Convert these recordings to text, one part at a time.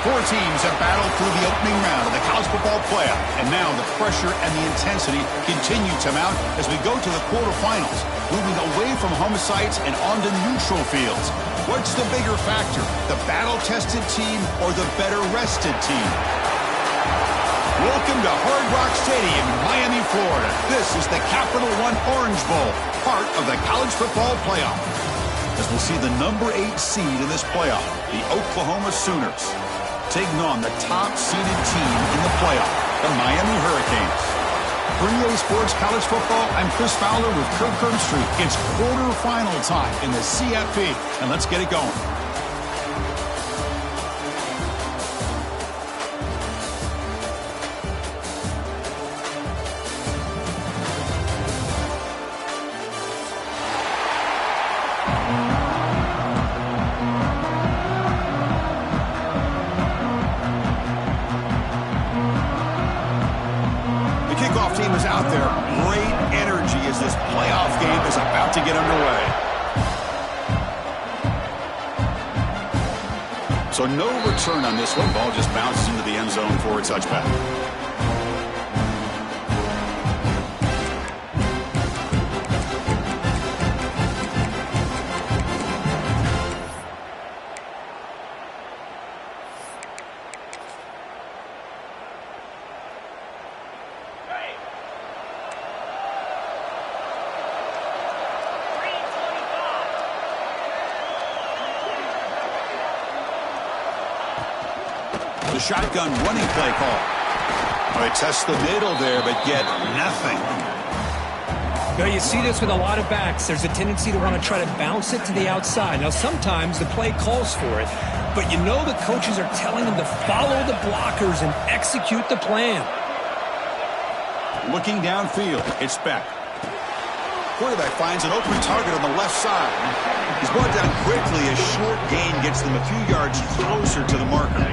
Four teams have battled through the opening round of the college football playoff, and now the pressure and the intensity continue to mount as we go to the quarterfinals, moving away from home sites and onto neutral fields. What's the bigger factor, the battle-tested team or the better-rested team? Welcome to Hard Rock Stadium in Miami, Florida. This is the Capital One Orange Bowl, part of the college football playoff. As we'll see the number 8 seed in this playoff, the Oklahoma Sooners, taking on the top-seeded team in the playoff, the Miami Hurricanes. For EA Sports College Football, I'm Chris Fowler with Kirk Herbstreit. It's quarterfinal time in the CFP, and let's get it going. Team is out there. Great energy as this playoff game is about to get underway. So no return on this one. Ball just bounces into the end zone for a touchback. The shotgun running play call. They test the middle there, but get nothing. You know, you see this with a lot of backs. There's a tendency to want to try to bounce it to the outside. Now, sometimes the play calls for it, but you know the coaches are telling them to follow the blockers and execute the plan. Looking downfield, it's Beck. Quarterback finds an open target on the left side. He's brought down quickly. A short gain gets them a few yards closer to the marker.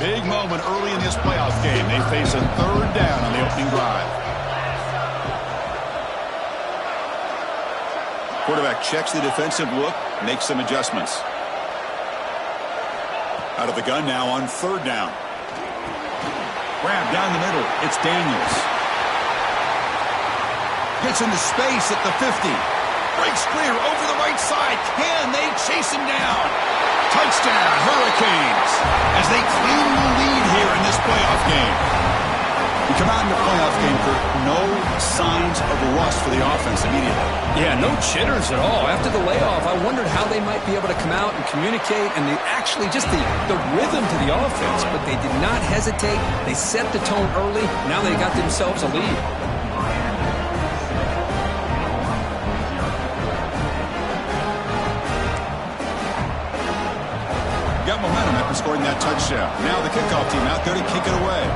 Big moment early in this playoff game. They face a third down on the opening drive. Quarterback checks the defensive look, makes some adjustments. Out of the gun now on third down. Grab down the middle. It's Daniels. Gets into space at the 50. Breaks clear over the right side. Can they chase him down? Touchdown, Hurricanes, as they claim the lead here in this playoff game. We come out in the playoff game for no signs of rust for the offense immediately. Yeah, no jitters at all. After the layoff, I wondered how they might be able to come out and communicate and actually just the rhythm to the offense, but they did not hesitate. They set the tone early. Now they got themselves a lead. Got momentum after scoring that touchdown. Now the kickoff team out there to kick it away.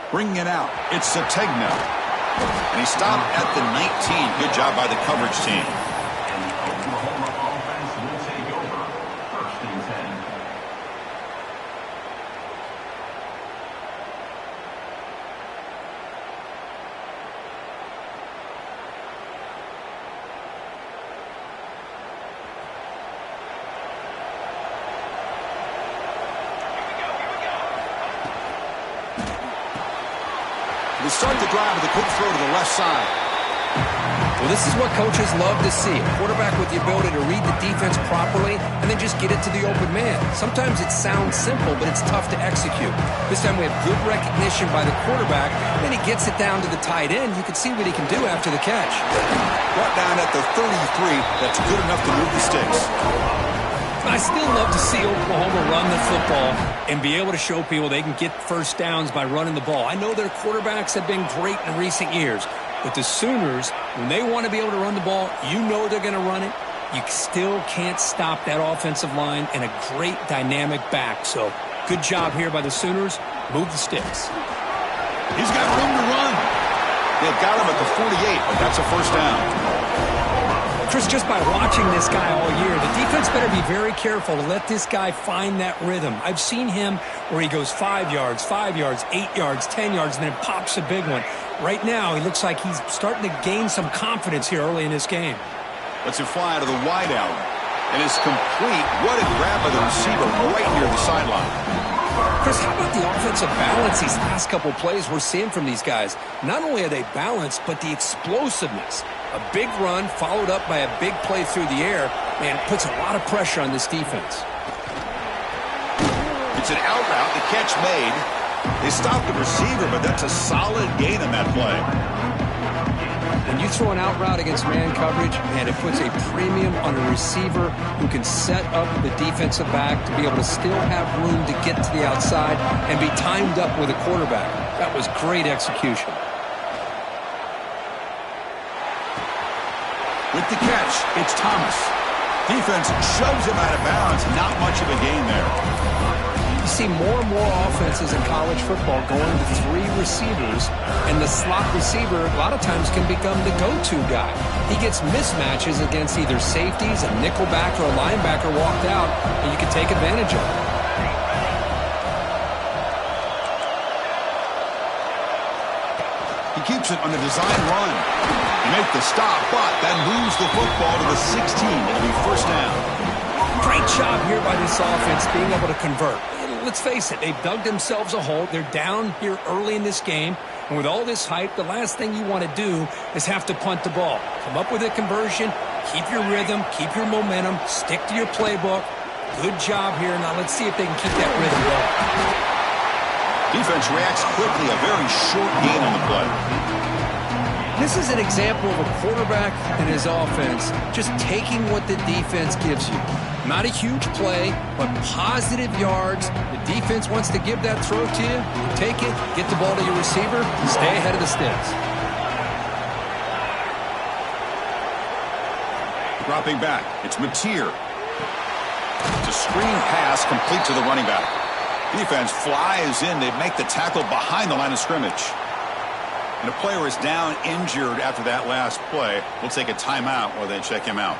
Bringing it out, it's Sategna. And he stopped at the 19. Good job by the coverage team. They start the drive with a quick throw to the left side. Well, this is what coaches love to see. A quarterback with the ability to read the defense properly and then just get it to the open man. Sometimes it sounds simple, but it's tough to execute. This time we have good recognition by the quarterback, and then he gets it down to the tight end. You can see what he can do after the catch. Brought down at the 33. That's good enough to move the sticks. I still love to see Oklahoma run the football and be able to show people they can get first downs by running the ball. I know their quarterbacks have been great in recent years, but the Sooners, when they want to be able to run the ball, you know they're going to run it. You still can't stop that offensive line and a great dynamic back. So good job here by the Sooners. Move the sticks. He's got room to run. They've got him at the 48, but that's a first down. Chris, just by watching this guy all year, the defense better be very careful to let this guy find that rhythm. I've seen him where he goes 5 yards, 8 yards, 10 yards, and then pops a big one. Right now, he looks like he's starting to gain some confidence here early in this game. Let's it fly to the wide out. And it's complete. What a grab by the receiver right near the sideline. Chris, how about the offensive balance these last couple plays we're seeing from these guys? Not only are they balanced, but the explosiveness. A big run followed up by a big play through the air, man, puts a lot of pressure on this defense. It's an out route, the catch made. They stopped the receiver, but that's a solid gain on that play. When you throw an out route against man coverage, man, it puts a premium on a receiver who can set up the defensive back to be able to still have room to get to the outside and be timed up with a quarterback. That was great execution. With the catch, it's Thomas. Defense shoves him out of bounds. Not much of a gain there. You see more and more offenses in college football going to 3 receivers, and the slot receiver a lot of times can become the go-to guy. He gets mismatches against either safeties, a nickelback, or a linebacker walked out, and you can take advantage of it. He keeps it on the design run. He makes the stop, but that moves the football to the 16. It'll be first down. Great job here by this offense being able to convert. Let's face it, they've dug themselves a hole. They're down here early in this game. And with all this hype, the last thing you want to do is have to punt the ball. Come up with a conversion, keep your rhythm, keep your momentum, stick to your playbook. Good job here. Now let's see if they can keep that rhythm going. Defense reacts quickly, a very short gain on the play. This is an example of a quarterback and his offense just taking what the defense gives you. Not a huge play, but positive yards. The defense wants to give that throw to you. You take it, get the ball to your receiver, stay ahead of the sticks. Dropping back, it's Mateer. It's a screen pass complete to the running back. Defense flies in. They make the tackle behind the line of scrimmage. And a player is down injured after that last play. We'll take a timeout while they check him out.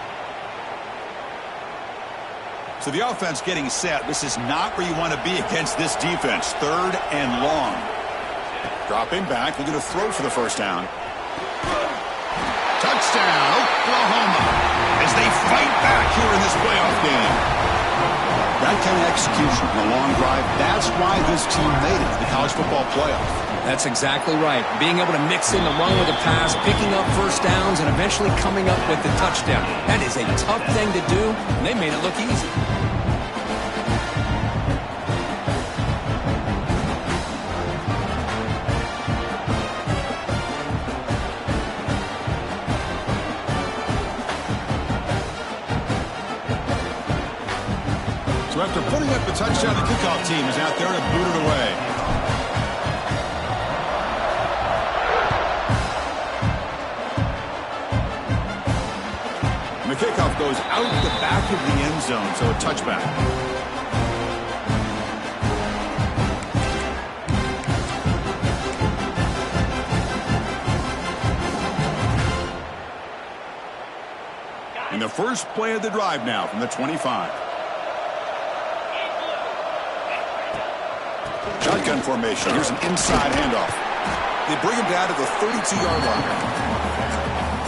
So the offense getting set. This is not where you want to be against this defense. 3rd and long. Dropping back. Looking to throw for the first down. Touchdown, Oklahoma, as they fight back here in this playoff game. That kind of execution in a long drive, that's why this team made it to the college football playoff. That's exactly right. Being able to mix in the run with the pass, picking up first downs, and eventually coming up with the touchdown. That is a tough thing to do, and they made it look easy. So after putting up the touchdown, the kickoff team is out there to boot it away. And the kickoff goes out the back of the end zone, so a touchback. And the first play of the drive now from the 25. Shotgun formation. Here's an inside handoff. They bring him down to the 32-yard line.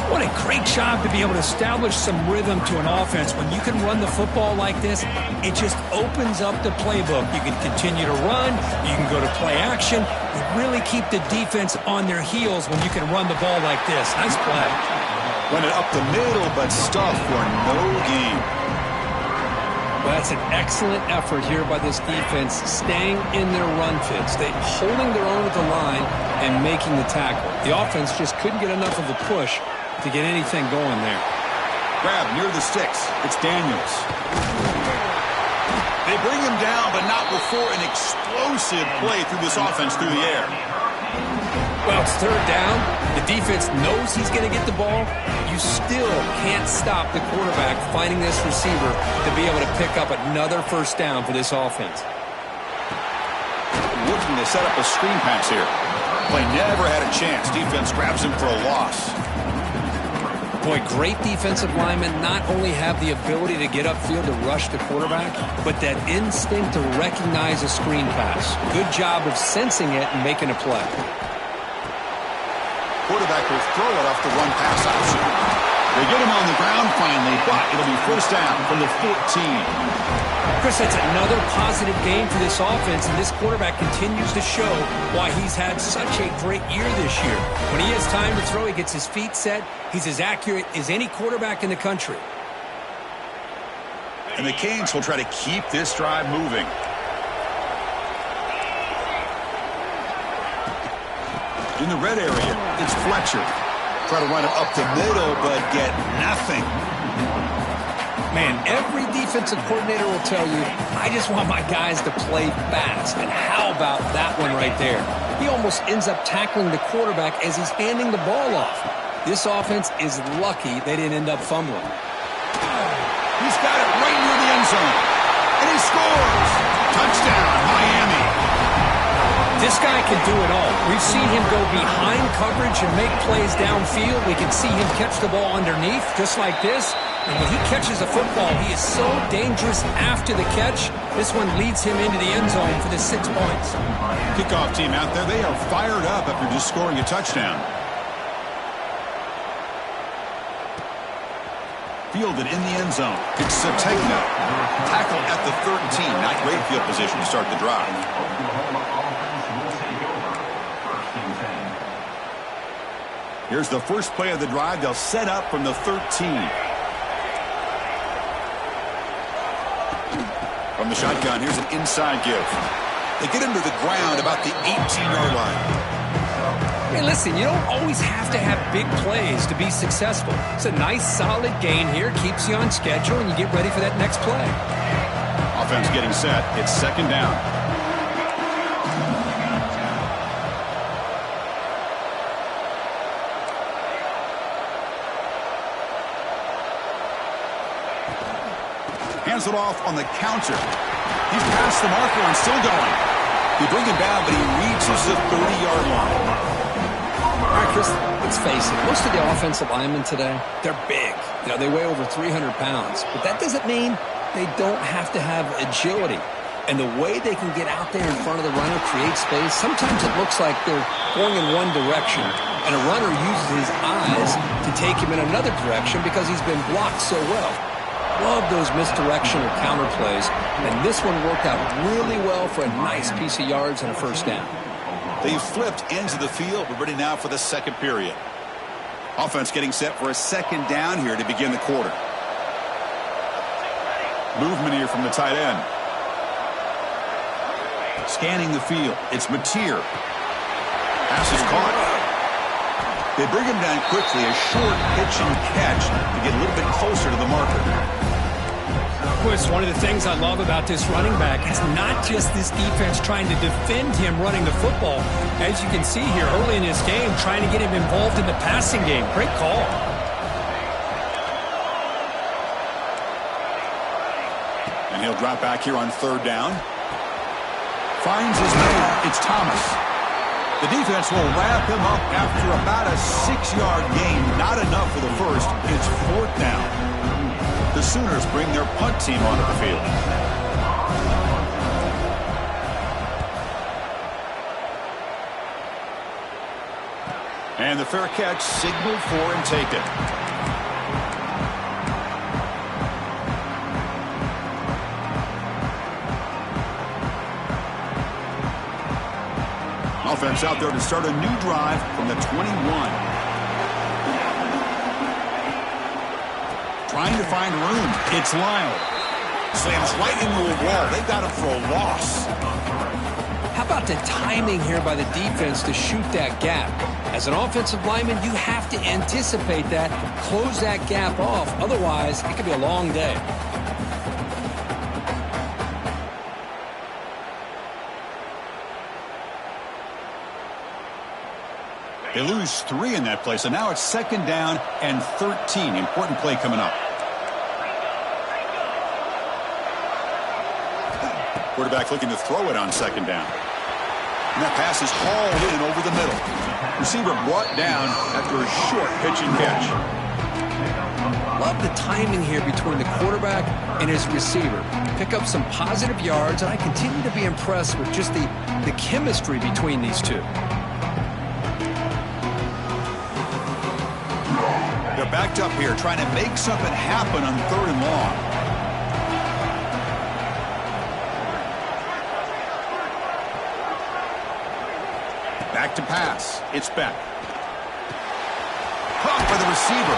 What a great job to be able to establish some rhythm to an offense. When you can run the football like this, it just opens up the playbook. You can continue to run. You can go to play action. You really keep the defense on their heels when you can run the ball like this. Nice play. Run it up the middle, but stuffed for no gain. Well, that's an excellent effort here by this defense, staying in their run fits. They holding their own at the line and making the tackle. The offense just couldn't get enough of a push to get anything going there. Grab near the sticks. It's Daniels. They bring him down, but not before an explosive play through this offense through the air. Well, it's 3rd down. The defense knows he's going to get the ball. You still can't stop the quarterback finding this receiver to be able to pick up another first down for this offense. Looking to set up a screen pass here. Play never had a chance. Defense grabs him for a loss. Boy, great defensive linemen not only have the ability to get upfield to rush the quarterback, but that instinct to recognize a screen pass. Good job of sensing it and making a play. Quarterback will throw it off the run pass option. They get him on the ground finally, but it'll be first down from the 14. Chris, that's another positive game for this offense, and this quarterback continues to show why he's had such a great year this year. When he has time to throw, he gets his feet set. He's as accurate as any quarterback in the country. And the Canes will try to keep this drive moving. In the red area, it's Fletcher. Try to run it up the middle, but get nothing. Man, every defensive coordinator will tell you, I just want my guys to play fast. And how about that one right there? He almost ends up tackling the quarterback as he's handing the ball off. This offense is lucky they didn't end up fumbling. He's got it right near the end zone. And he scores! Touchdown, Miami. This guy can do it all. We've seen him go behind coverage and make plays downfield. We can see him catch the ball underneath, just like this. And when he catches a football, he is so dangerous after the catch. This one leads him into the end zone for the 6 points. Kickoff team out there, they are fired up after just scoring a touchdown. Fielded in the end zone. It's Sategno. Tackle at the 13. Not great field position to start the drive. Here's the first play of the drive. They'll set up from the 13. From the shotgun, here's an inside give. They get him to the ground about the 18-yard line. Hey, listen, you don't always have to have big plays to be successful. It's a nice, solid gain here. Keeps you on schedule, and you get ready for that next play. Offense getting set. It's second down. Hands it off on the counter. He's past the marker and still going. They bring him down, but he reaches the 30-yard line. All right, Chris, let's face it. Most of the offensive linemen today, they're big. You know, they weigh over 300 pounds. But that doesn't mean they don't have to have agility. And the way they can get out there in front of the runner, create space, sometimes it looks like they're going in one direction, and a runner uses his eyes to take him in another direction because he's been blocked so well. Love those misdirection or counter plays, and this one worked out really well for a nice piece of yards and a first down. They've flipped ends of the field. We're ready now for the second period. Offense getting set for a second down here to begin the quarter. Movement here from the tight end. Scanning the field. It's Mateer. Pass is caught. They bring him down quickly. A short pitch and catch to get a little bit closer to the marker. Boy, it's one of the things I love about this running back. It's not just this defense trying to defend him running the football. As you can see here early in this game, trying to get him involved in the passing game. Great call. And he'll drop back here on third down. Finds his man. It's Thomas. The defense will wrap him up after about a 6-yard gain. Not enough for the first. It's fourth down. The Sooners bring their punt team onto the field. And the fair catch signaled for and taken. Offense out there to start a new drive from the 21. Trying to find room. It's Lyle. Slams right into a wall. They got him for a loss. How about the timing here by the defense to shoot that gap? As an offensive lineman, you have to anticipate that, close that gap off. Otherwise, it could be a long day. They lose 3 in that play, so now it's second down and 13. Important play coming up. Quarterback looking to throw it on second down. And that pass is hauled in over the middle. Receiver brought down after a short pitch and catch. Love the timing here between the quarterback and his receiver. Pick up some positive yards, and I continue to be impressed with just the chemistry between these two. They're backed up here trying to make something happen on 3rd and long. Back to pass. It's Beck. Caught by the receiver.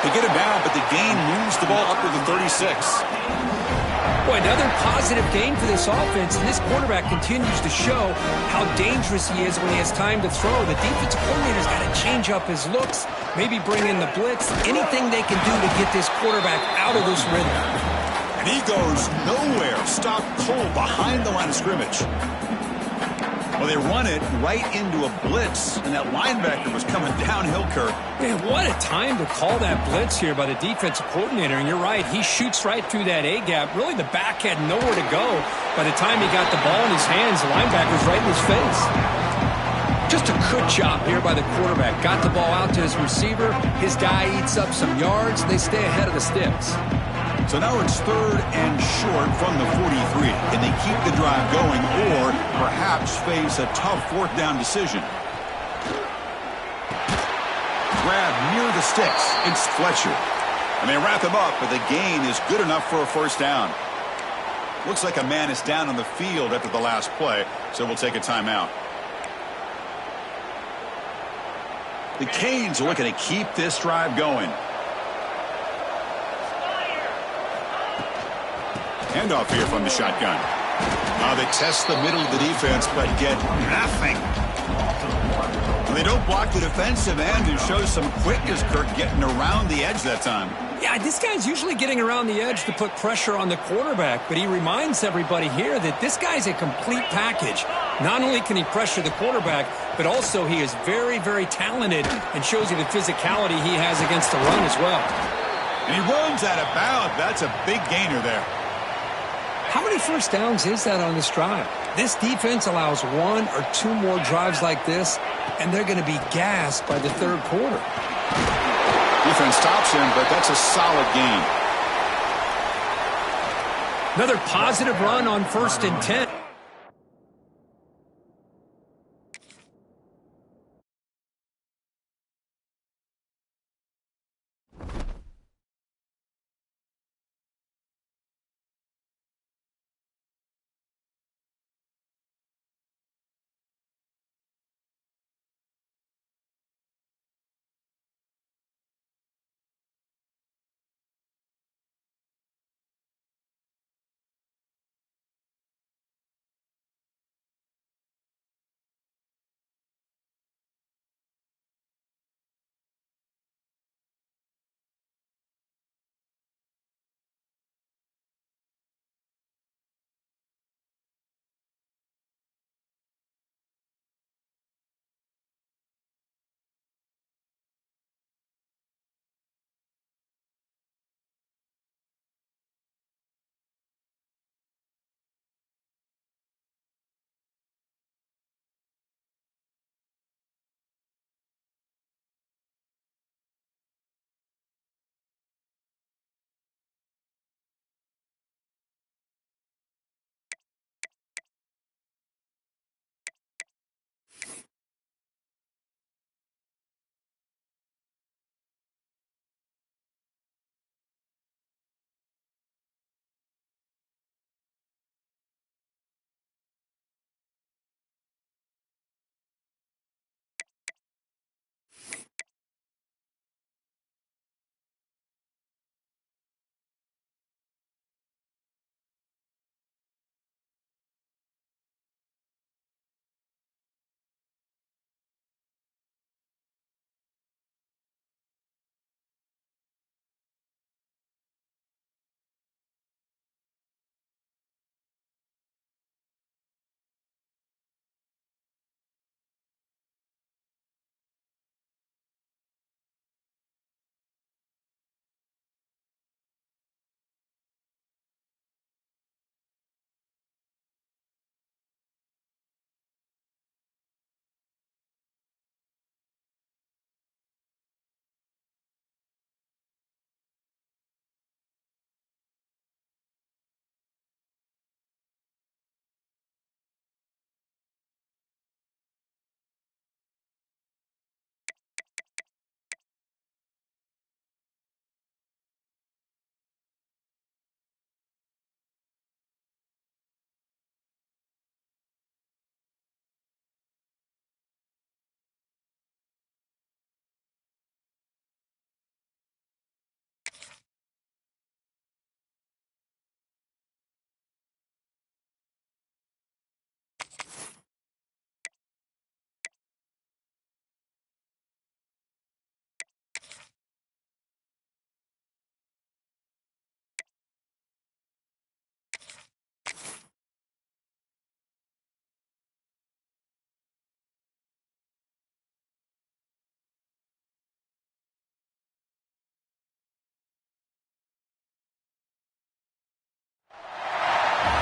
They get him down, but the gain moves the ball up to the 36. Boy, another positive gain for this offense, and this quarterback continues to show how dangerous he is when he has time to throw. The defensive coordinator's got to change up his looks, maybe bring in the blitz, anything they can do to get this quarterback out of this rhythm. And he goes nowhere. Stopped cold behind the line of scrimmage. Well, they run it right into a blitz, and that linebacker was coming downhill, Kirk. Man, what a time to call that blitz here by the defensive coordinator. And you're right, he shoots right through that A-gap. Really, the back had nowhere to go. By the time he got the ball in his hands, the linebacker's right in his face. Just a good job here by the quarterback. Got the ball out to his receiver. His guy eats up some yards. They stay ahead of the sticks. So now it's 3rd and short from the 43. Can they keep the drive going or perhaps face a tough 4th down decision? Grab near the sticks. It's Fletcher. And they wrap him up, but the gain is good enough for a 1st down. Looks like a man is down on the field after the last play, so we'll take a timeout. The Canes are looking to keep this drive going. Handoff here from the shotgun. They test the middle of the defense, but get nothing. They don't block the defensive end and show some quickness, Kirk, getting around the edge that time. Yeah, this guy's usually getting around the edge to put pressure on the quarterback, but he reminds everybody here that this guy's a complete package. Not only can he pressure the quarterback, but also he is very, very talented and shows you the physicality he has against the run as well. And he runs out of bounds. That's a big gainer there. How many 1st downs is that on this drive? This defense allows 1 or 2 more drives like this, and they're going to be gassed by the 3rd quarter. Defense stops him, but that's a solid gain. Another positive run on 1st and 10.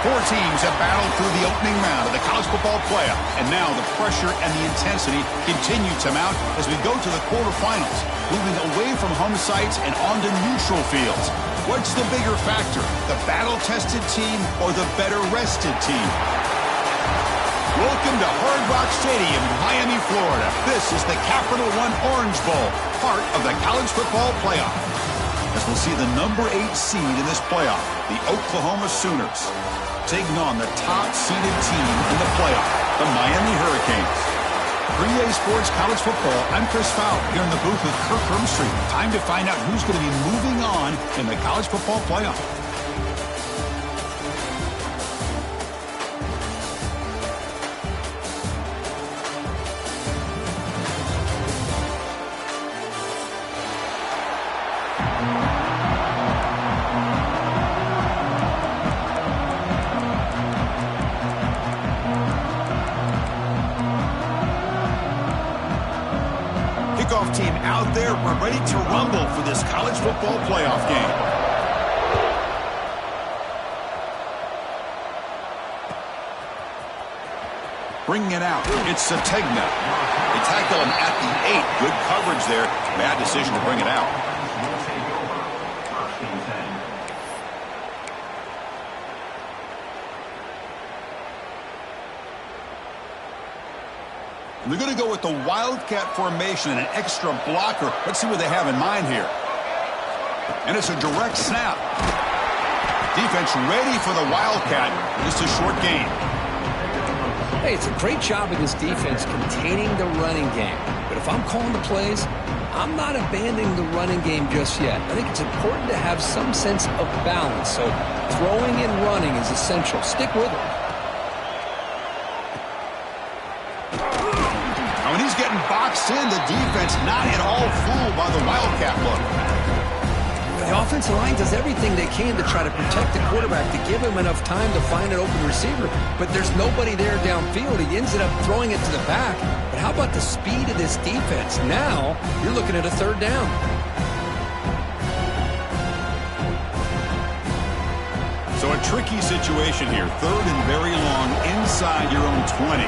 Four teams have battled through the opening round of the college football playoff, and now the pressure and the intensity continue to mount as we go to the quarterfinals, moving away from home sites and onto neutral fields. What's the bigger factor, the battle-tested team or the better-rested team? Welcome to Hard Rock Stadium in Miami, Florida. This is the Capital One Orange Bowl, part of the college football playoff. As we'll see the number 8 seed in this playoff, the Oklahoma Sooners, taking on the top-seeded team in the playoff, the Miami Hurricanes. 3A Sports College Football, I'm Chris Fowler here in the booth with Kirk Hermstreet. Time to find out who's going to be moving on in the college football playoff. Kickoff team out there. We're ready to rumble for this college football playoff game. Bringing it out, it's Sategna. They tackle him at the 8. Good coverage there. Bad decision to bring it out. They're going to go with the Wildcat formation and an extra blocker. Let's see what they have in mind here. And it's a direct snap. Defense ready for the Wildcat. Just a short game. Hey, it's a great job of this defense containing the running game. But if I'm calling the plays, I'm not abandoning the running game just yet. I think it's important to have some sense of balance. So throwing and running is essential. Stick with it. When he's getting boxed in, the defense not at all fooled by the Wildcat look. The offensive line does everything they can to try to protect the quarterback, to give him enough time to find an open receiver. But there's nobody there downfield. He ends up throwing it to the back. But how about the speed of this defense? Now you're looking at a third down. So a tricky situation here. Third and very long inside your own 20.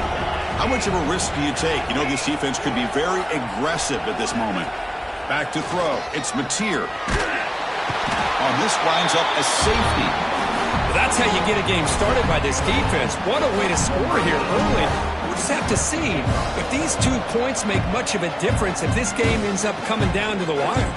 How much of a risk do you take? You know, this defense could be very aggressive at this moment. Back to throw. It's Mateer. This winds up a safety. Well, that's how you get a game started by this defense. What a way to score here early. We'll just have to see if these 2 points make much of a difference if this game ends up coming down to the wire.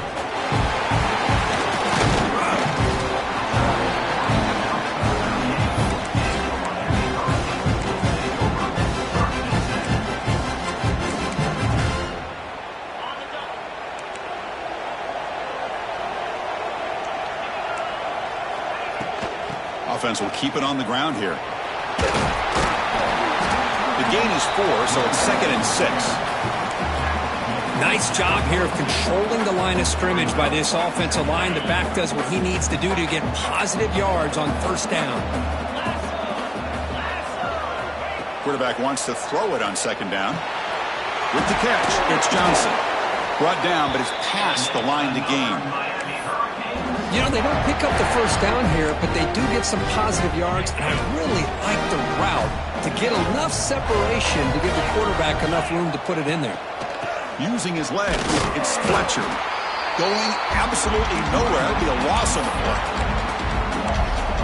Offense will keep it on the ground here. The gain is 4, so it's 2nd and 6. Nice job here of controlling the line of scrimmage by this offensive line. The back does what he needs to do to get positive yards on first down. Quarterback wants to throw it on 2nd down. With the catch, it's Johnson. Brought down, but it's past the line to gain. You know, they don't pick up the first down here, but they do get some positive yards, and I really like the route to get enough separation to give the quarterback enough room to put it in there. Using his legs, it's Fletcher. Going absolutely nowhere. That'd be a loss on the play.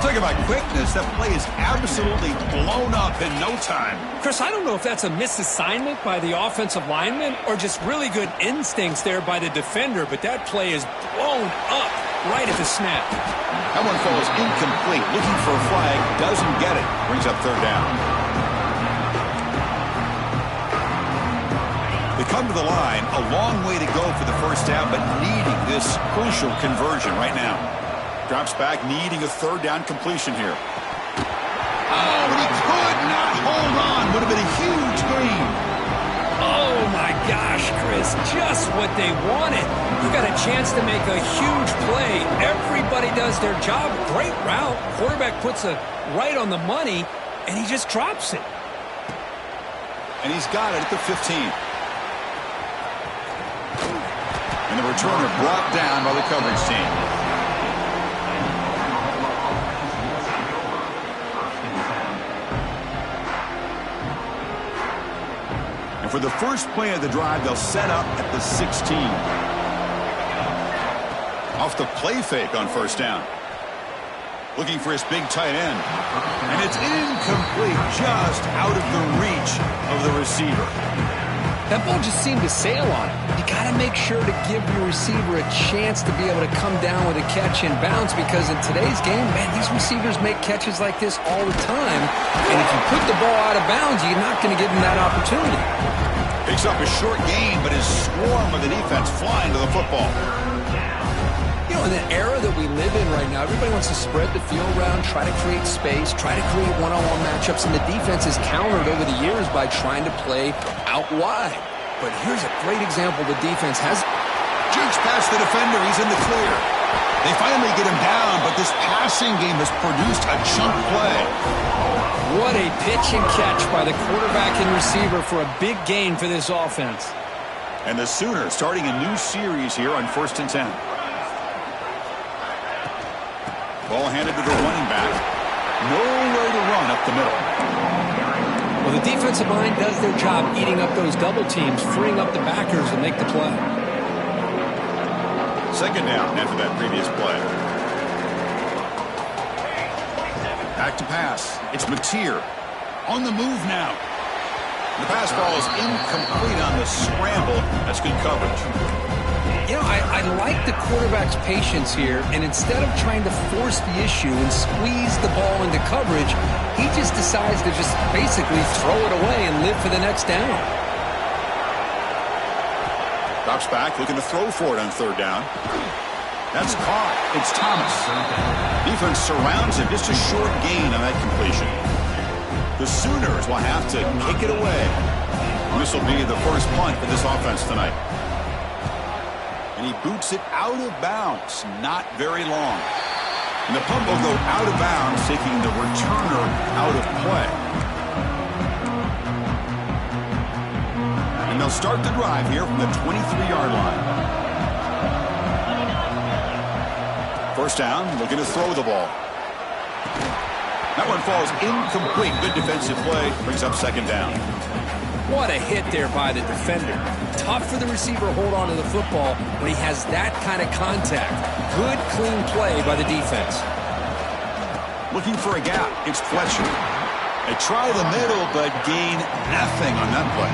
Talking about quickness, that play is absolutely blown up in no time. Chris, I don't know if that's a misassignment by the offensive lineman or just really good instincts there by the defender, but that play is blown up right at the snap. That one falls incomplete. Looking for a flag, doesn't get it. Brings up third down. They come to the line, a long way to go for the first down, but needing this crucial conversion right now. Drops back, needing a third down completion here. Oh, but he could not hold on. Would have been a huge gain. Oh, my gosh, Chris, just what they wanted. You got a chance to make a huge play. Everybody does their job. Great route. Quarterback puts it right on the money, and he just drops it. And he's got it at the 15. And the returner brought down by the coverage team. And for the first play of the drive, they'll set up at the 16. Off the play fake on first down. Looking for his big tight end. And it's incomplete, just out of the reach of the receiver. That ball just seemed to sail on him. You got to make sure to give your receiver a chance to be able to come down with a catch and bounce, because in today's game, man, these receivers make catches like this all the time. And if you put the ball out of bounds, you're not going to give them that opportunity. Picks up a short gain, but his swarm of the defense flying to the football. You know, in the era that we live in right now, everybody wants to spread the field around, try to create space, try to create one-on-one matchups, and the defense is countered over the years by trying to play out wide. But here's a great example the defense has. Jerks past the defender, he's in the clear. They finally get him down, but this passing game has produced a chunk play. What a pitch and catch by the quarterback and receiver for a big gain for this offense. And the Sooners starting a new series here on 1st and 10. Ball handed to the running back. Nowhere to run up the middle. Well, the defensive line does their job eating up those double teams, freeing up the backers to make the play. Second down after that previous play. Back to pass. It's Mateer. On the move now. The pass ball is incomplete on the scramble. That's good coverage. You know, I like the quarterback's patience here, and instead of trying to force the issue and squeeze the ball into coverage, he just decides to just basically throw it away and live for the next down. Drops back, looking to throw for it on third down. That's caught. It's Thomas. Defense surrounds him. Just a short gain on that completion. The Sooners will have to kick it away. This will be the first punt for this offense tonight. And he boots it out of bounds. Not very long. And the punt will go out of bounds, taking the returner out of play. And they'll start the drive here from the 23-yard line. First down, looking to throw the ball. That one falls incomplete. Good defensive play. Brings up second down. What a hit there by the defender. Tough for the receiver to hold on to the football when he has that kind of contact. Good, clean play by the defense. Looking for a gap. It's Fletcher. They try the middle, but gain nothing on that play.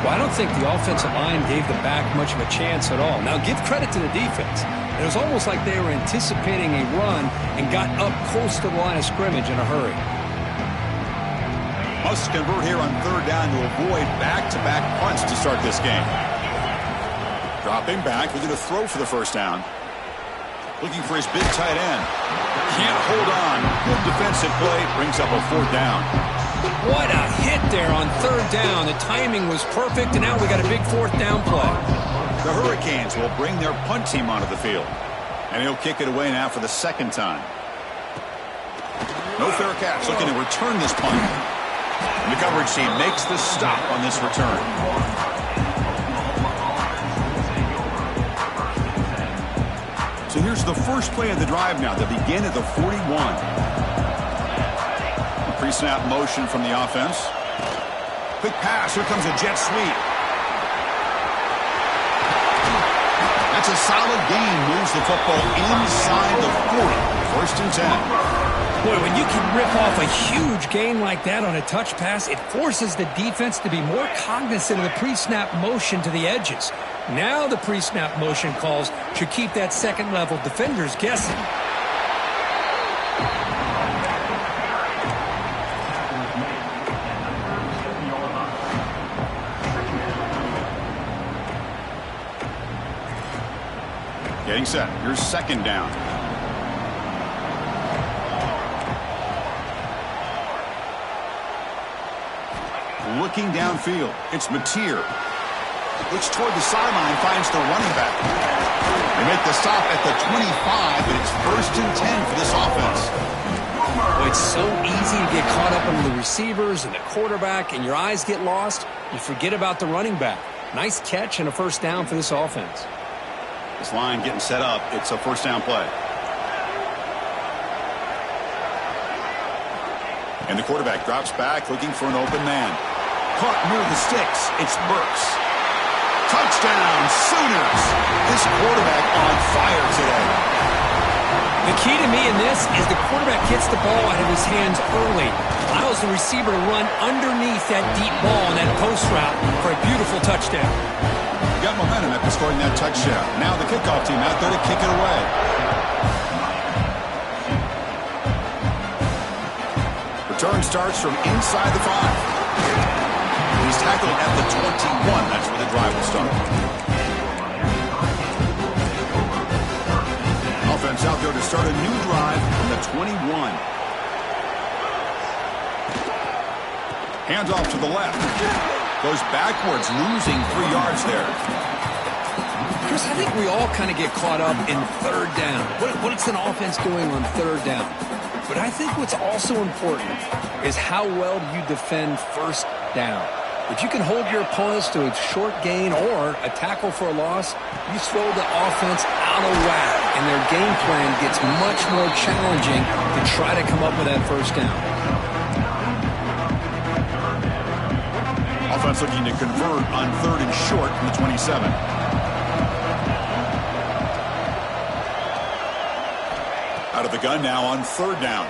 Well, I don't think the offensive line gave the back much of a chance at all. Now, give credit to the defense. It was almost like they were anticipating a run and got up close to the line of scrimmage in a hurry. Must convert here on third down to avoid back-to-back punts to start this game. Dropping back, looking to throw for the first down. Looking for his big tight end. Can't hold on. Good defensive play. Brings up a fourth down. What a hit there on third down. The timing was perfect, and now we got a big fourth down play. The Hurricanes will bring their punt team onto the field. And he'll kick it away now for the second time. No fair catch. Looking to return this punt. And the coverage team makes the stop on this return. So here's the first play of the drive now. They begin at the 41. Pre-snap motion from the offense. Quick pass. Here comes a jet sweep. That's a solid gain. Moves the football inside the 40. First and 10. Boy, when you can rip off a huge gain like that on a touch pass, it forces the defense to be more cognizant of the pre-snap motion to the edges. Now the pre-snap motion calls should keep that second-level defenders guessing. Getting set. Here's second down. Looking downfield. It's Mateer. Looks toward the sideline, finds the running back. They make the stop at the 25, but it's first and 10 for this offense. Well, it's so easy to get caught up on the receivers and the quarterback, and your eyes get lost. You forget about the running back. Nice catch and a first down for this offense. This line getting set up. It's a first down play. And the quarterback drops back looking for an open man. Caught near the sticks. It's Burks. Touchdown, Sooners. This quarterback on fire today. The key to me in this is the quarterback gets the ball out of his hands early. Allows the receiver to run underneath that deep ball on that post route for a beautiful touchdown. Got momentum after scoring that touchdown. Now the kickoff team out there to kick it away. Return starts from inside the 5. He's tackled at the 21. That's where the drive will start. Offense out there to start a new drive from the 21. Hands off to the left. Goes backwards, losing 3 yards there. Chris, I think we all kind of get caught up in third down. What's an offense doing on third down? But I think what's also important is how well do you defend first down. If you can hold your opponents to a short gain or a tackle for a loss, you throw the offense out of whack, and their game plan gets much more challenging to try to come up with that first down. Offense looking to convert on 3rd and short from the 27. Out of the gun now on 3rd down.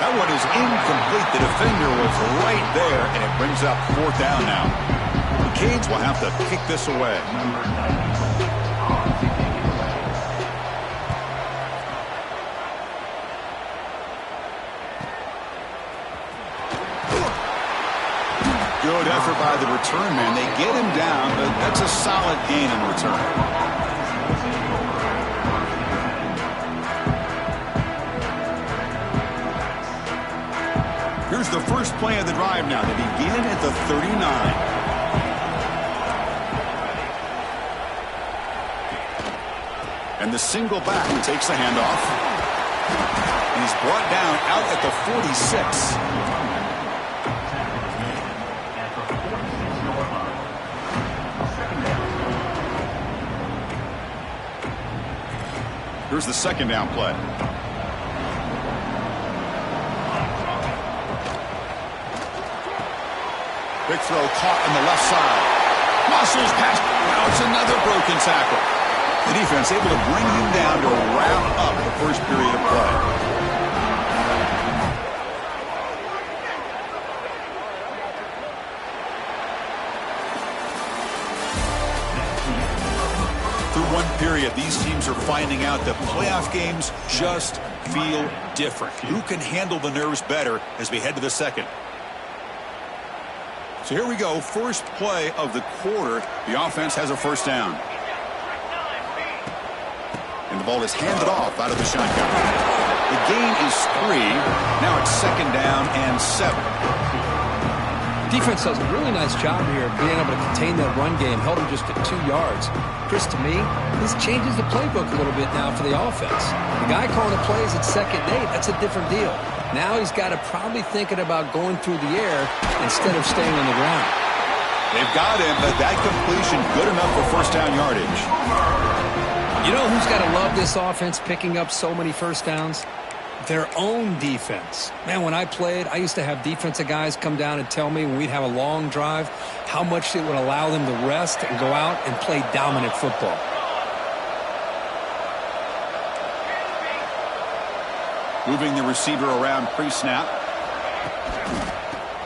That one is incomplete. The defender was right there, and it brings up 4th down now. The Canes will have to kick this away. Good effort by the return man. They get him down, but that's a solid gain in return. Here's the first play of the drive now. They begin at the 39. And the single back takes the handoff. And he's brought down out at the 46. Here's the 2nd down play. Big throw caught on the left side. Muscles past. Now it's another broken tackle. The defense able to bring him down to wrap up the first period of play. Through one period, these teams are finding out that playoff games just feel different. Who can handle the nerves better as we head to the second? So here we go, first play of the quarter. The offense has a first down. And the ball is handed off out of the shotgun. The gain is 3. Now it's 2nd down and 7. Defense does a really nice job here of being able to contain that run game. Held him just at 2 yards. Chris, to me, this changes the playbook a little bit now for the offense. The guy calling the plays at 2nd and 8, that's a different deal. Now he's got to probably thinking about going through the air instead of staying on the ground. They've got him, but that completion good enough for first down yardage. You know who's got to love this offense picking up so many first downs? Their own defense. Man, when I played, I used to have defensive guys come down and tell me when we'd have a long drive how much it would allow them to rest and go out and play dominant football. Moving the receiver around pre-snap.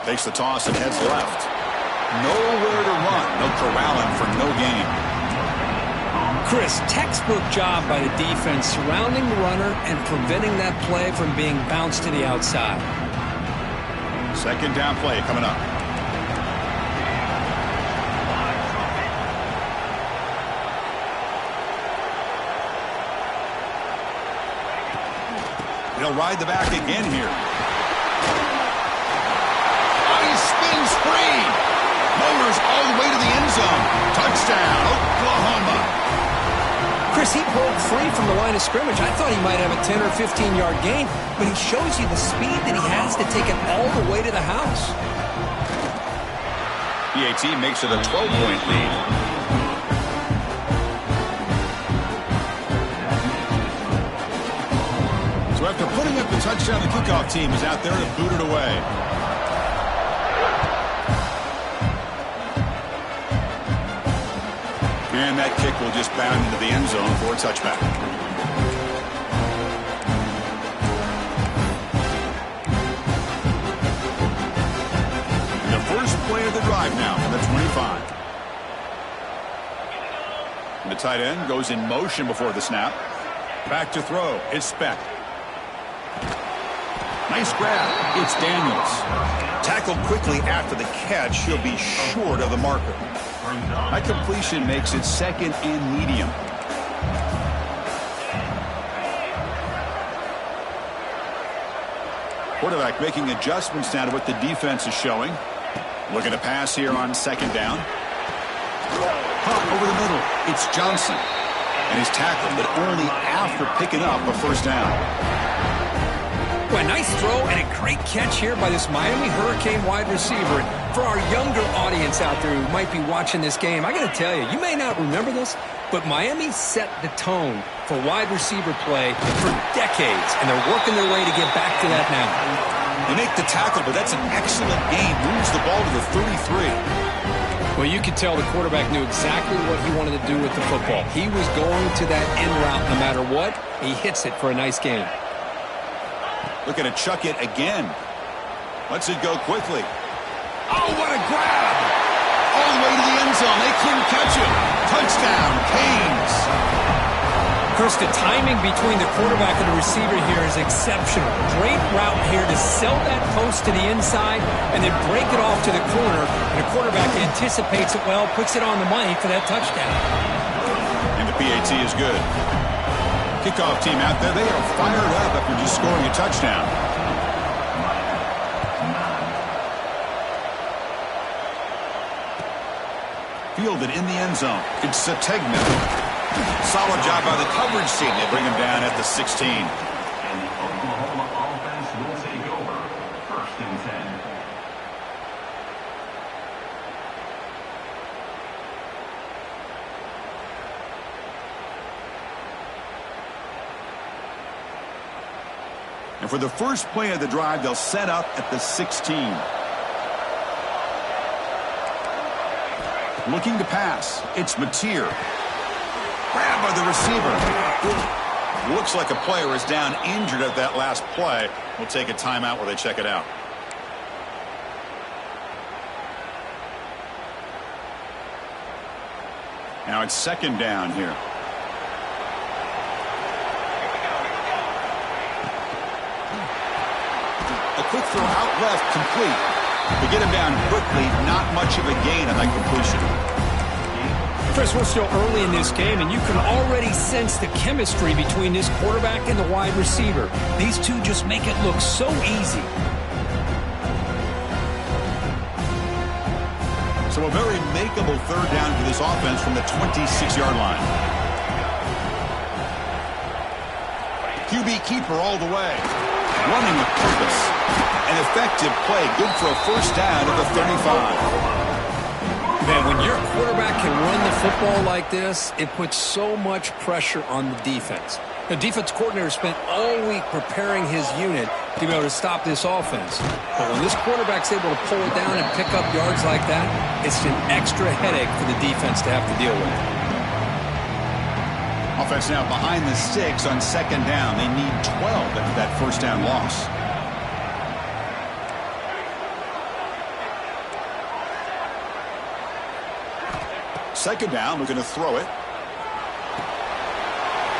Takes the toss and heads left. Nowhere to run. No corralling for no gain. Chris, textbook job by the defense surrounding the runner and preventing that play from being bounced to the outside. 2nd down play coming up. He'll ride the back again here. Oh, he spins free. Motors all the way to the end zone. Touchdown, Oklahoma. Chris, he broke free from the line of scrimmage. I thought he might have a 10 or 15-yard gain, but he shows you the speed that he has to take it all the way to the house. PAT makes it a 12-point lead. So after putting up the touchdown, the kickoff team is out there to boot it away. And that kick will just bound into the end zone for a touchback. And the first play of the drive now from the 25. And the tight end goes in motion before the snap. Back to throw. It's Speck. Nice grab. It's Daniels. Tackled quickly after the catch. He'll be short of the marker. That completion makes it second and medium. Quarterback making adjustments now to what the defense is showing. Looking to pass here on second down. Pump over the middle. It's Johnson. And he's tackled, but only after picking up a first down. Well, a nice throw and a great catch here by this Miami Hurricane wide receiver. For our younger audience out there who might be watching this game, I got to tell you, you may not remember this, but Miami set the tone for wide receiver play for decades, and they're working their way to get back to that now. They make the tackle, but that's an excellent game. Moves the ball to the 33. Well, you could tell the quarterback knew exactly what he wanted to do with the football. He was going to that end route no matter what. He hits it for a nice gain. Looking to chuck it again. Lets it go quickly. Oh, what a grab! All the way to the end zone. They couldn't catch him. Touchdown, Canes. Chris, the timing between the quarterback and the receiver here is exceptional. Great route here to sell that post to the inside and then break it off to the corner. And the quarterback anticipates it well, puts it on the money for that touchdown. And the PAT is good. Kickoff team out there, they are fired up after just scoring a touchdown. Fielded in the end zone. It's Sategna. Solid job by the coverage team. They bring him down at the 16. And the Oklahoma offense will take over. 1st and 10. And for the first play of the drive, they'll set up at the 16. Looking to pass. It's Mateer. Grabbed by the receiver. Looks like a player is down injured at that last play. We'll take a timeout while they check it out. Now it's second down here. A quick throw out left, complete. To get him down quickly, not much of a gain on that completion. Chris, we're still early in this game, and you can already sense the chemistry between this quarterback and the wide receiver. These two just make it look so easy. So a very makeable third down for this offense from the 26-yard line. QB keeper all the way. Running with purpose. An effective play. Good for a first down at the 35. Man, when your quarterback can run the football like this, it puts so much pressure on the defense. The defense coordinator spent all week preparing his unit to be able to stop this offense. But when this quarterback's able to pull it down and pick up yards like that, it's an extra headache for the defense to have to deal with. Offense now behind the sticks on second down. They need 12 after that first down loss. Second down, looking to throw it.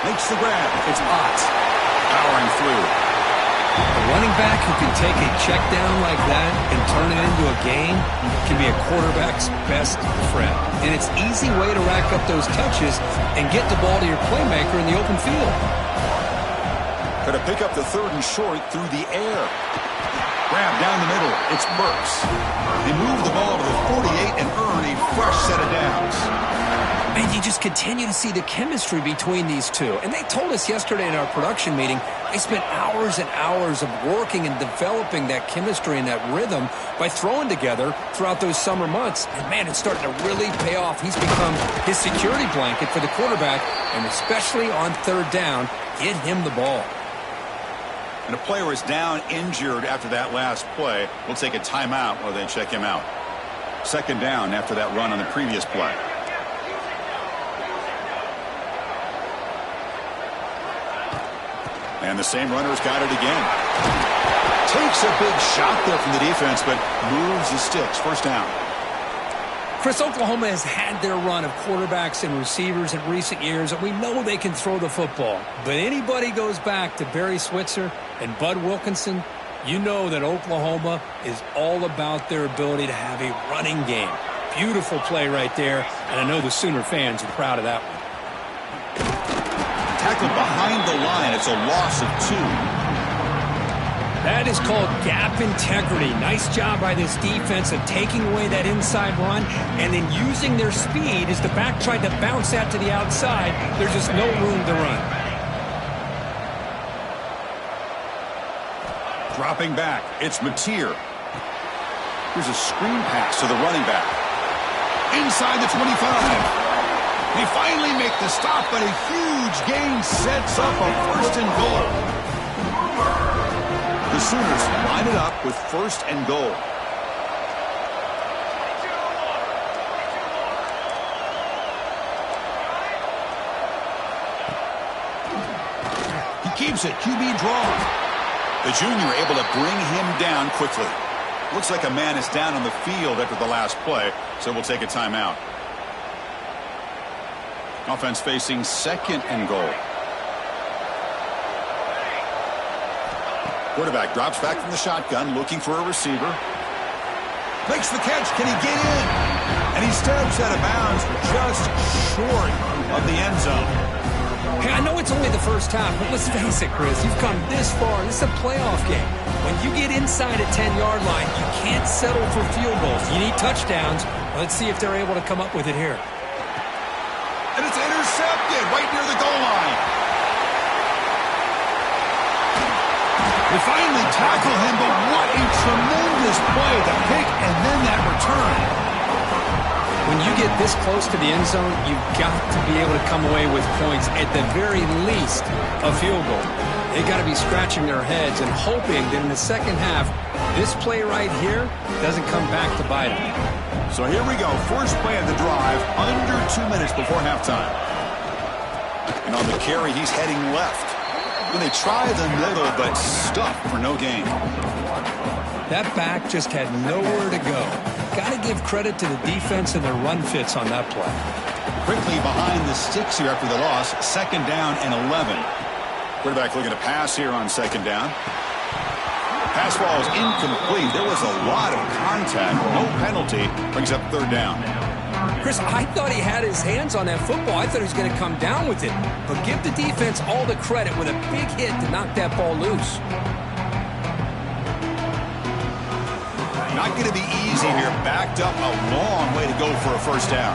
Makes the grab. It's Potts. Powering through. A running back who can take a check down like that and turn it into a gain can be a quarterback's best friend. And it's an easy way to rack up those touches and get the ball to your playmaker in the open field. Going to pick up the third and short through the air. Grab down the middle. It's Burks. They move the ball to the 48 and earn a fresh set of downs. And you just continue to see the chemistry between these two. And they told us yesterday in our production meeting, they spent hours and hours of working and developing that chemistry and that rhythm by throwing together throughout those summer months. And, man, it's starting to really pay off. He's become his security blanket for the quarterback, and especially on third down, get him the ball. And a player is down injured after that last play. We'll take a timeout while they check him out. Second down after that run on the previous play. And the same runner's got it again. Takes a big shot there from the defense, but moves the sticks. First down. Chris, Oklahoma has had their run of quarterbacks and receivers in recent years, and we know they can throw the football. But anybody goes back to Barry Switzer and Bud Wilkinson, you know that Oklahoma is all about their ability to have a running game. Beautiful play right there, and I know the Sooner fans are proud of that one. Tackled behind the line. It's a loss of 2. That is called gap integrity. Nice job by this defense of taking away that inside run and then using their speed as the back tried to bounce that to the outside. There's just no room to run. Dropping back, it's Mateer. Here's a screen pass to the running back. Inside the 25. They finally make the stop, but a huge gain sets up a first and goal. The Sooners line it up with first and goal. He keeps it, QB draw. The junior able to bring him down quickly. Looks like a man is down on the field after the last play, so we'll take a timeout. Offense facing second and goal. Quarterback drops back from the shotgun, looking for a receiver. Makes the catch. Can he get in? And he steps out of bounds just short of the end zone. Hey, I know it's only the first half, but let's face it, Chris. You've come this far. This is a playoff game. When you get inside a 10-yard line, you can't settle for field goals. You need touchdowns. Let's see if they're able to come up with it here. And it's intercepted right near the goal line. They finally tackle him, but what a tremendous play. The pick and then that return. When you get this close to the end zone, you've got to be able to come away with points, at the very least, a field goal. They've got to be scratching their heads and hoping that in the second half, this play right here doesn't come back to bite them. So here we go. First play of the drive, under 2 minutes before halftime. And on the carry, he's heading left. When they try the middle, but stuffed for no gain. That back just had nowhere to go. Got to give credit to the defense and their run fits on that play. Quickly behind the sticks here after the loss. Second down and 11. Quarterback looking to pass here on second down. Pass ball is incomplete. There was a lot of contact. No penalty. Brings up third down. Chris, I thought he had his hands on that football. I thought he was going to come down with it. But give the defense all the credit with a big hit to knock that ball loose. Not going to be easy here. Backed up a long way to go for a first down.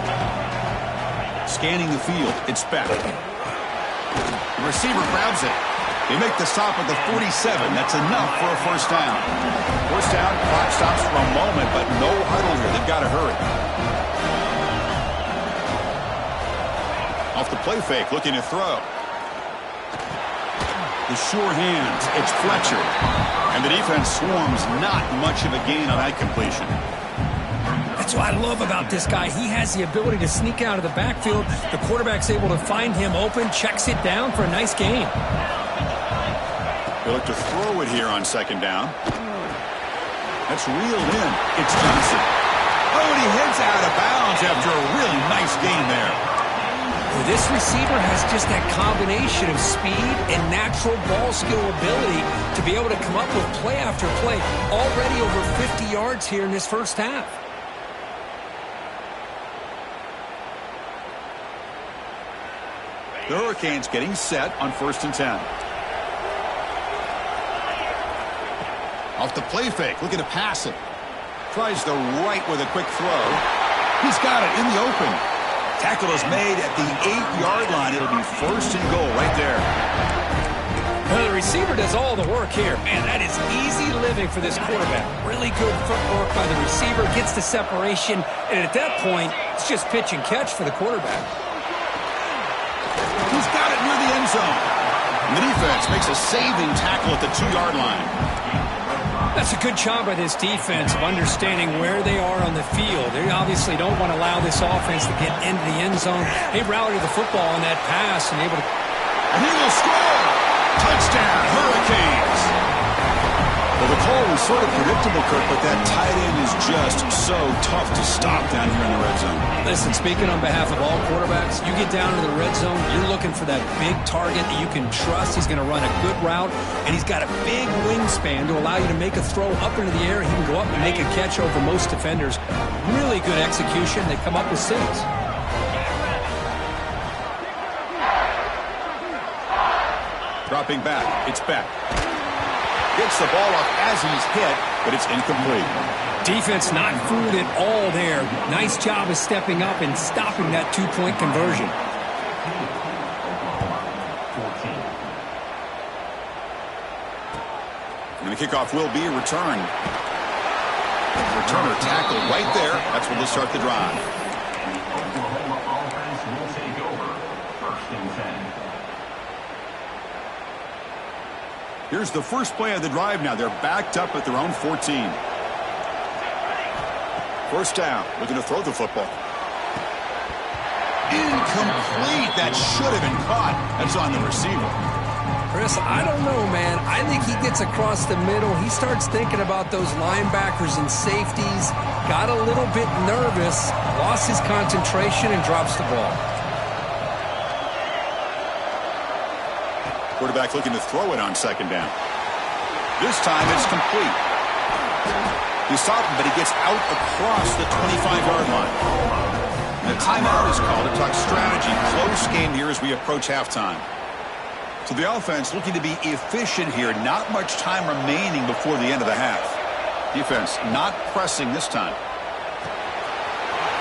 Scanning the field. It's back. The receiver grabs it. They make the stop at the 47. That's enough for a first down. First down, clock stops for a moment, but no huddle here. They've got to hurry. Off the play fake, looking to throw. The sure hands. It's Fletcher. And the defense swarms. Not much of a gain on that completion. That's what I love about this guy. He has the ability to sneak out of the backfield. The quarterback's able to find him open, checks it down for a nice gain. They look to throw it here on second down. That's reeled in. It's Johnson. Oh, and he heads out of bounds after a really nice gain there. This receiver has just that combination of speed and natural ball skill ability to be able to come up with play after play. Already over 50 yards here in this first half. The Hurricanes getting set on 1st and 10. Off the play fake, looking to pass it. Tries the right with a quick throw. He's got it in the open. Tackle is made at the 8-yard line. It'll be 1st and goal right there. Well, the receiver does all the work here. Man, that is easy living for this quarterback. Really good footwork by the receiver. Gets the separation. And at that point, it's just pitch and catch for the quarterback. He's got it near the end zone. And the defense makes a saving tackle at the 2-yard line. That's a good job by this defense of understanding where they are on the field. They obviously don't want to allow this offense to get into the end zone. They rallied the football on that pass and able to... And he will score! Touchdown, Hurricanes. Well, the call was sort of predictable, Kirk, but that tight end is just so tough to stop down here in the red zone. Listen, speaking on behalf of all quarterbacks, you get down to the red zone, you're looking for that big target that you can trust. He's going to run a good route, and he's got a big wingspan to allow you to make a throw up into the air. He can go up and make a catch over most defenders. Really good execution. They come up with six. Dropping back. It's Beck. Gets the ball up as he's hit, but it's incomplete. Defense not fooled at all there. Nice job of stepping up and stopping that two-point conversion. And the kickoff will be a return. Returner tackle right there. That's where they'll start the drive. Oklahoma offense will take over. 1st and 10. Here's the first play of the drive now. They're backed up at their own 14. First down. Looking to throw the football. Incomplete. That should have been caught. That's on the receiver. Chris, I don't know, man. I think he gets across the middle. He starts thinking about those linebackers and safeties. Got a little bit nervous. Lost his concentration and drops the ball. Quarterback looking to throw it on 2nd down. This time it's complete. He stopped him, but he gets out across the 25-yard line. And a timeout is called to talk strategy. Close game here as we approach halftime. So the offense looking to be efficient here. Not much time remaining before the end of the half. Defense not pressing this time.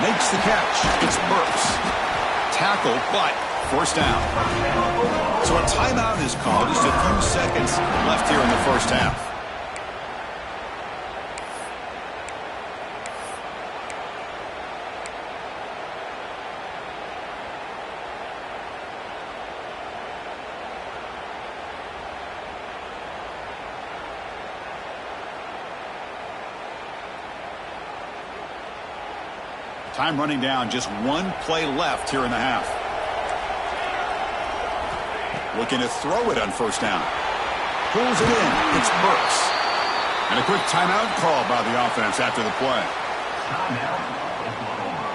Makes the catch. It's Burks. Tackle, but first down. So a timeout is called. Just a few seconds left here in the first half. Time running down. Just one play left here in the half. Looking to throw it on first down. Pulls it in. It's Burks. And a quick timeout call by the offense after the play. Timeout, Oklahoma.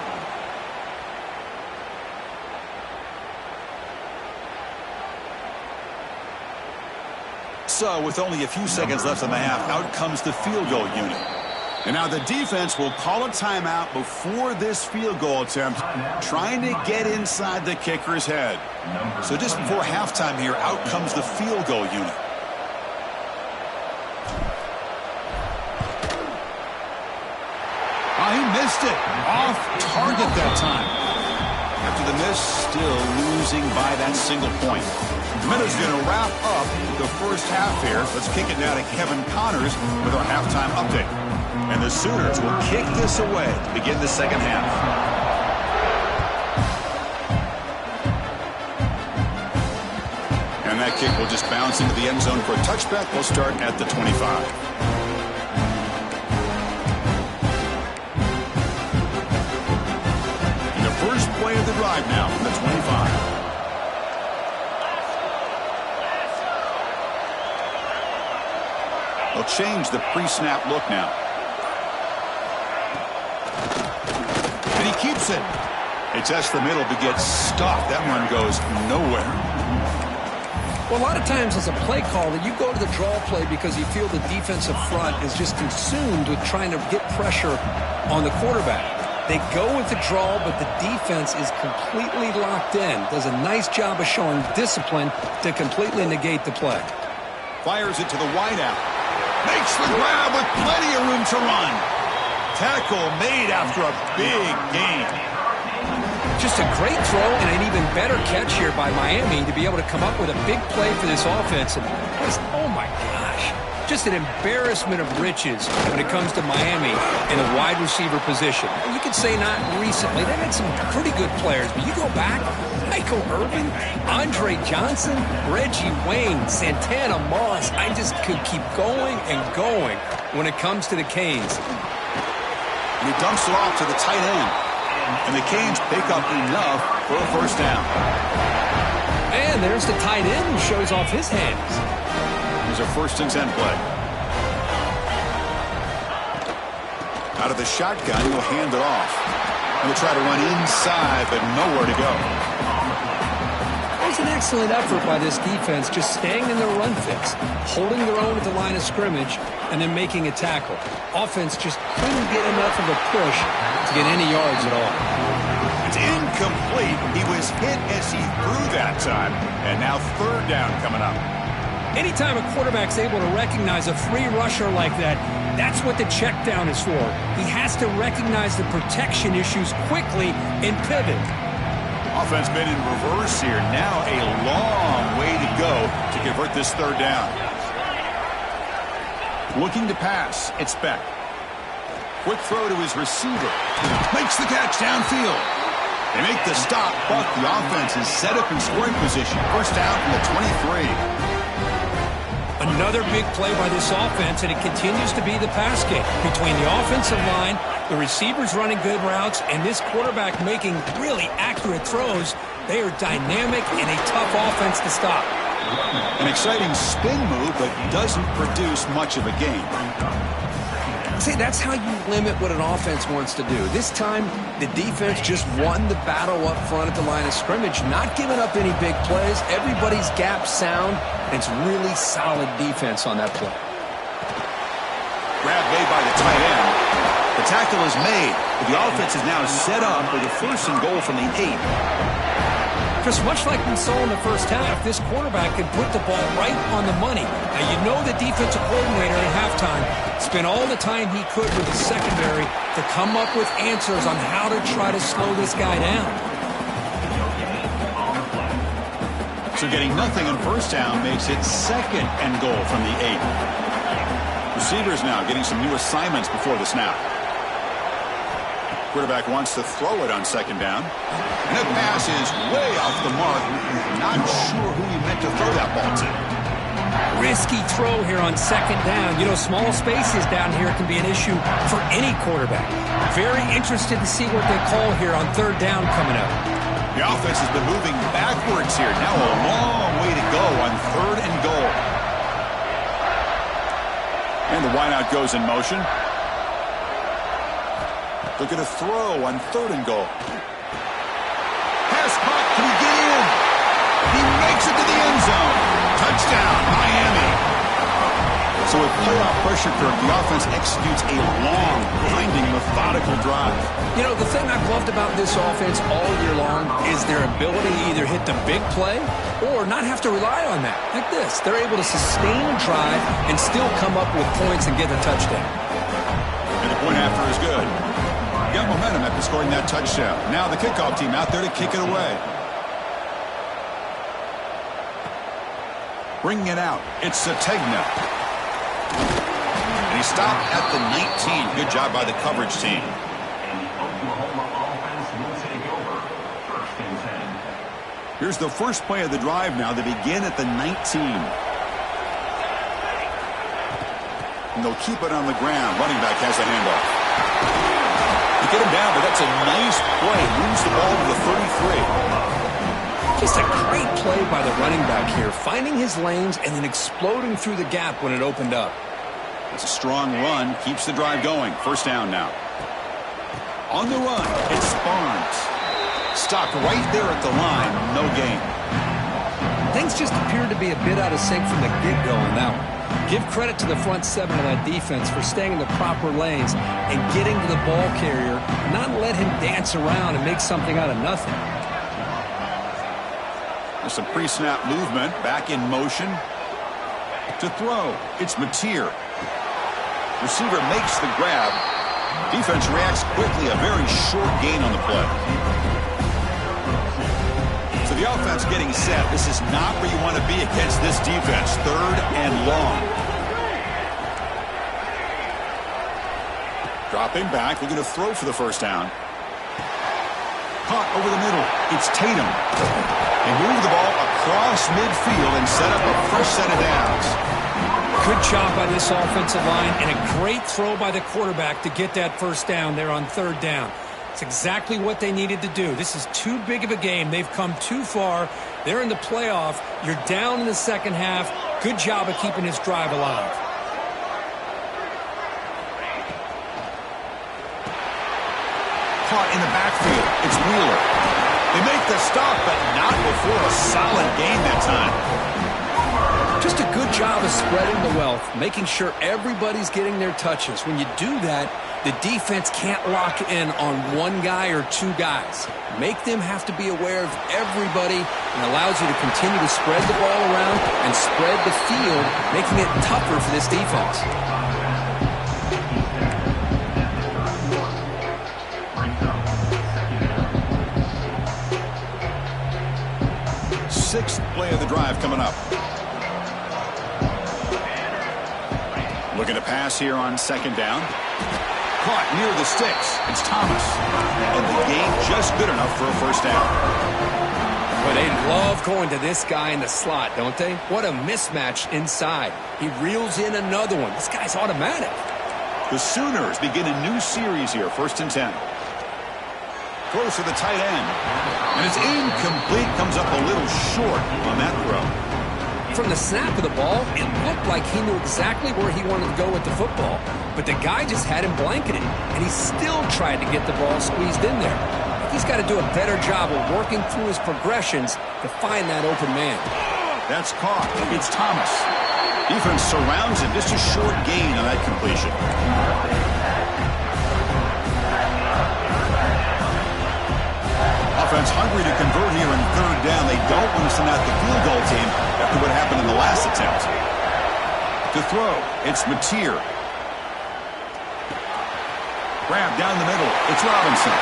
So with only a few seconds left in the half, out comes the field goal unit. And now the defense will call a timeout before this field goal attempt, trying to get inside the kicker's head. So just before halftime here, out comes the field goal unit. Oh, he missed it. Off target that time. After the miss, still losing by that single point. The Meadows going to wrap up the first half here. Let's kick it now to Kevin Connors with our halftime update. And the Sooners will kick this away to begin the second half. And that kick will just bounce into the end zone for a touchback. We'll start at the 25. And the first play of the drive now from the 25. They'll change the pre-snap look now. And he keeps it. He tests the middle but gets stopped. That one goes nowhere. Well, a lot of times as a play caller, you go to the draw play because you feel the defensive front is just consumed with trying to get pressure on the quarterback. They go with the draw, but the defense is completely locked in. Does a nice job of showing discipline to completely negate the play. Fires it to the wideout. Makes the grab with plenty of room to run. Tackle made after a big gain. Just a great throw and an even better catch here by Miami to be able to come up with a big play for this offense. And just, oh my gosh, just an embarrassment of riches when it comes to Miami in a wide receiver position. You could say not recently. They've had some pretty good players, but you go back, Michael Irvin, Andre Johnson, Reggie Wayne, Santana Moss. I just could keep going and going when it comes to the Canes. And he dumps it off to the tight end. And the Canes pick up enough for a first down. And there's the tight end who shows off his hands. Here's a 1st and 10 play. Out of the shotgun, he'll hand it off. He'll try to run inside, but nowhere to go. There's an excellent effort by this defense, just staying in their run fix, holding their own at the line of scrimmage, and then making a tackle. Offense just couldn't get enough of a push to get any yards at all. It's incomplete. He was hit as he threw that time. And now 3rd down coming up. Anytime a quarterback's able to recognize a free rusher like that, that's what the check down is for. He has to recognize the protection issues quickly and pivot. Offense been in reverse here. Now a long way to go to convert this 3rd down. Looking to pass. It's Beck. Quick throw to his receiver. Makes the catch downfield. They make the stop, but the offense is set up in scoring position. 1st down from the 23. Another big play by this offense, and it continues to be the pass game. Between the offensive line, the receivers running good routes, and this quarterback making really accurate throws, they are dynamic and a tough offense to stop. An exciting spin move, but doesn't produce much of a gain. See, that's how you limit what an offense wants to do. This time, the defense just won the battle up front at the line of scrimmage, not giving up any big plays. Everybody's gap sound, and it's really solid defense on that play. Grab made by the tight end. The tackle is made, but the offense is now set up for the 1st and goal from the 8. Just much like we saw in the first half, this quarterback can put the ball right on the money. Now, you know the defensive coordinator at halftime spent all the time he could with the secondary to come up with answers on how to try to slow this guy down. So getting nothing on 1st down makes it 2nd and goal from the 8. Receivers now getting some new assignments before the snap. Quarterback wants to throw it on 2nd down. And the pass is way off the mark. Not sure who he meant to throw that ball to. Risky throw here on 2nd down. You know, small spaces down here can be an issue for any quarterback. Very interested to see what they call here on 3rd down coming up. The offense has been moving backwards here. Now a long way to go on 3rd and goal. And the wideout goes in motion. Looking to throw on 3rd and goal. Pass caught. Can he get in? He makes it to the end zone. Touchdown, Miami. So with playoff pressure curve, the offense executes a long, grinding, methodical drive. You know, the thing I've loved about this offense all year long is their ability to either hit the big play or not have to rely on that. Like this. They're able to sustain a drive and still come up with points and get the touchdown. And the point after is good. Got momentum after scoring that touchdown. Now the kickoff team out there to kick it away. Bringing it out. It's Sategna. And he stopped at the 19. Good job by the coverage team. And the Oklahoma offense will take over. 1st and 10. Here's the first play of the drive now. They begin at the 19. And they'll keep it on the ground. Running back has the handoff. You get him down, but that's a nice play. Moves the ball to the 33. Just a great play by the running back here, finding his lanes and then exploding through the gap when it opened up. It's a strong run, keeps the drive going. 1st down now. On the run, it's Barnes. Stopped right there at the line, no gain. Things just appeared to be a bit out of sync from the get-go on that one. Give credit to the front 7 of that defense for staying in the proper lanes and getting to the ball carrier, not let him dance around and make something out of nothing. There's some pre-snap movement, back in motion. To throw, it's Mateer. Receiver makes the grab. Defense reacts quickly, a very short gain on the play. So the offense getting set. This is not where you want to be against this defense. 3rd and long. Dropping back, looking to throw for the 1st down. Caught over the middle. It's Tatum. They move the ball across midfield and set up a fresh set of downs. Good job by this offensive line and a great throw by the quarterback to get that 1st down there on 3rd down. It's exactly what they needed to do. This is too big of a game. They've come too far. They're in the playoff. You're down in the second half. Good job of keeping this drive alive. Caught in the backfield. It's Wheeler. They make the stop, but not before a solid gain that time. Just a good job of spreading the wealth, making sure everybody's getting their touches. When you do that, the defense can't lock in on one guy or two guys. Make them have to be aware of everybody, and allows you to continue to spread the ball around and spread the field, making it tougher for this defense. Sixth play of the drive coming up. Looking to pass here on second down. Caught near the sticks. It's Thomas. And the gain just good enough for a first down. But they love going to this guy in the slot, don't they? What a mismatch inside. He reels in another one. This guy's automatic. The Sooners begin a new series here. 1st and 10. Close to the tight end. And it's incomplete. Comes up a little short on that throw. From the snap of the ball, it looked like he knew exactly where he wanted to go with the football. But the guy just had him blanketed, and he still tried to get the ball squeezed in there. He's got to do a better job of working through his progressions to find that open man. That's caught. It's Thomas. Defense surrounds him. Just a short gain on that completion. Offense hungry to convert here in 3rd down. They don't want to send out the field goal team after what happened in the last attempt. To throw, it's Mateer. Grab down the middle. It's Robinson.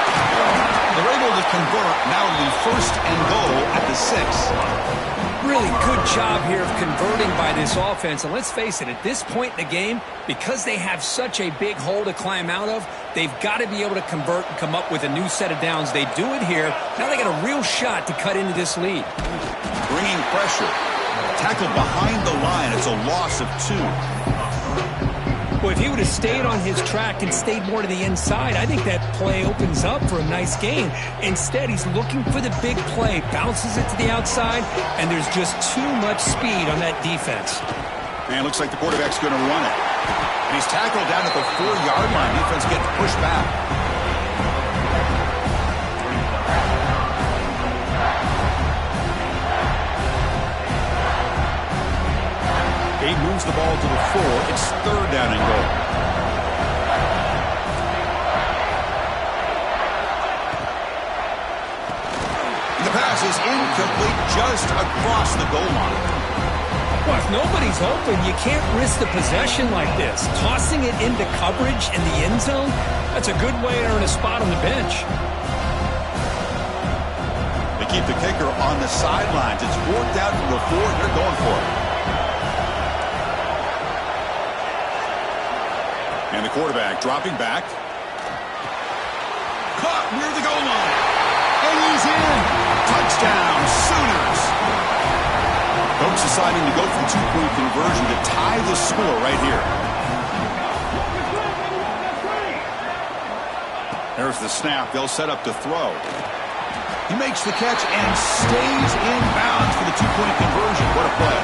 They're able to convert. Now it'll be 1st and goal at the 6. Really good job here of converting by this offense. And let's face it, at this point in the game, because they have such a big hole to climb out of, they've got to be able to convert and come up with a new set of downs. They do it here. Now they got a real shot to cut into this lead. Bringing pressure. Tackled behind the line. It's a loss of 2. Well, if he would have stayed on his track and stayed more to the inside, I think that play opens up for a nice gain. Instead, he's looking for the big play, bounces it to the outside, and there's just too much speed on that defense. Man, looks like the quarterback's going to run it. And he's tackled down at the 4-yard line. Defense getting pushed back. He moves the ball to the 4. It's 3rd down and goal. The pass is incomplete just across the goal line. Well, if nobody's open, you can't risk the possession like this. Tossing it into coverage in the end zone, that's a good way to earn a spot on the bench. They keep the kicker on the sidelines. It's worked out from the 4. They're going for it. And the quarterback dropping back. Caught near the goal line. And he's in. Touchdown, Sooners. Coach deciding to go for the 2-point conversion to tie the score right here. There's the snap. They'll set up to throw. He makes the catch and stays in bounds for the 2-point conversion. What a play.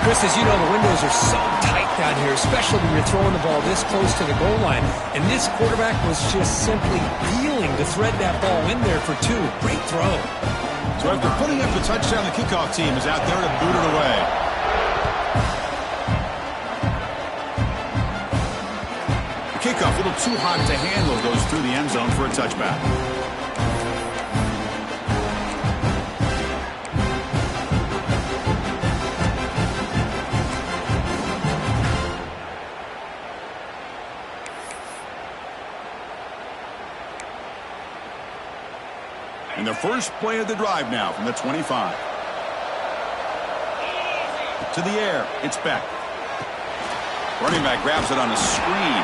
Chris, as you know, the windows are so tight down here, especially when you're throwing the ball this close to the goal line. And this quarterback was just simply reeling to thread that ball in there for 2. Great throw. So after putting up the touchdown, the kickoff team is out there to boot it away. The kickoff, a little too hot to handle, goes through the end zone for a touchback. And the first play of the drive now from the 25. To the air, it's Beck. Running back grabs it on a screen.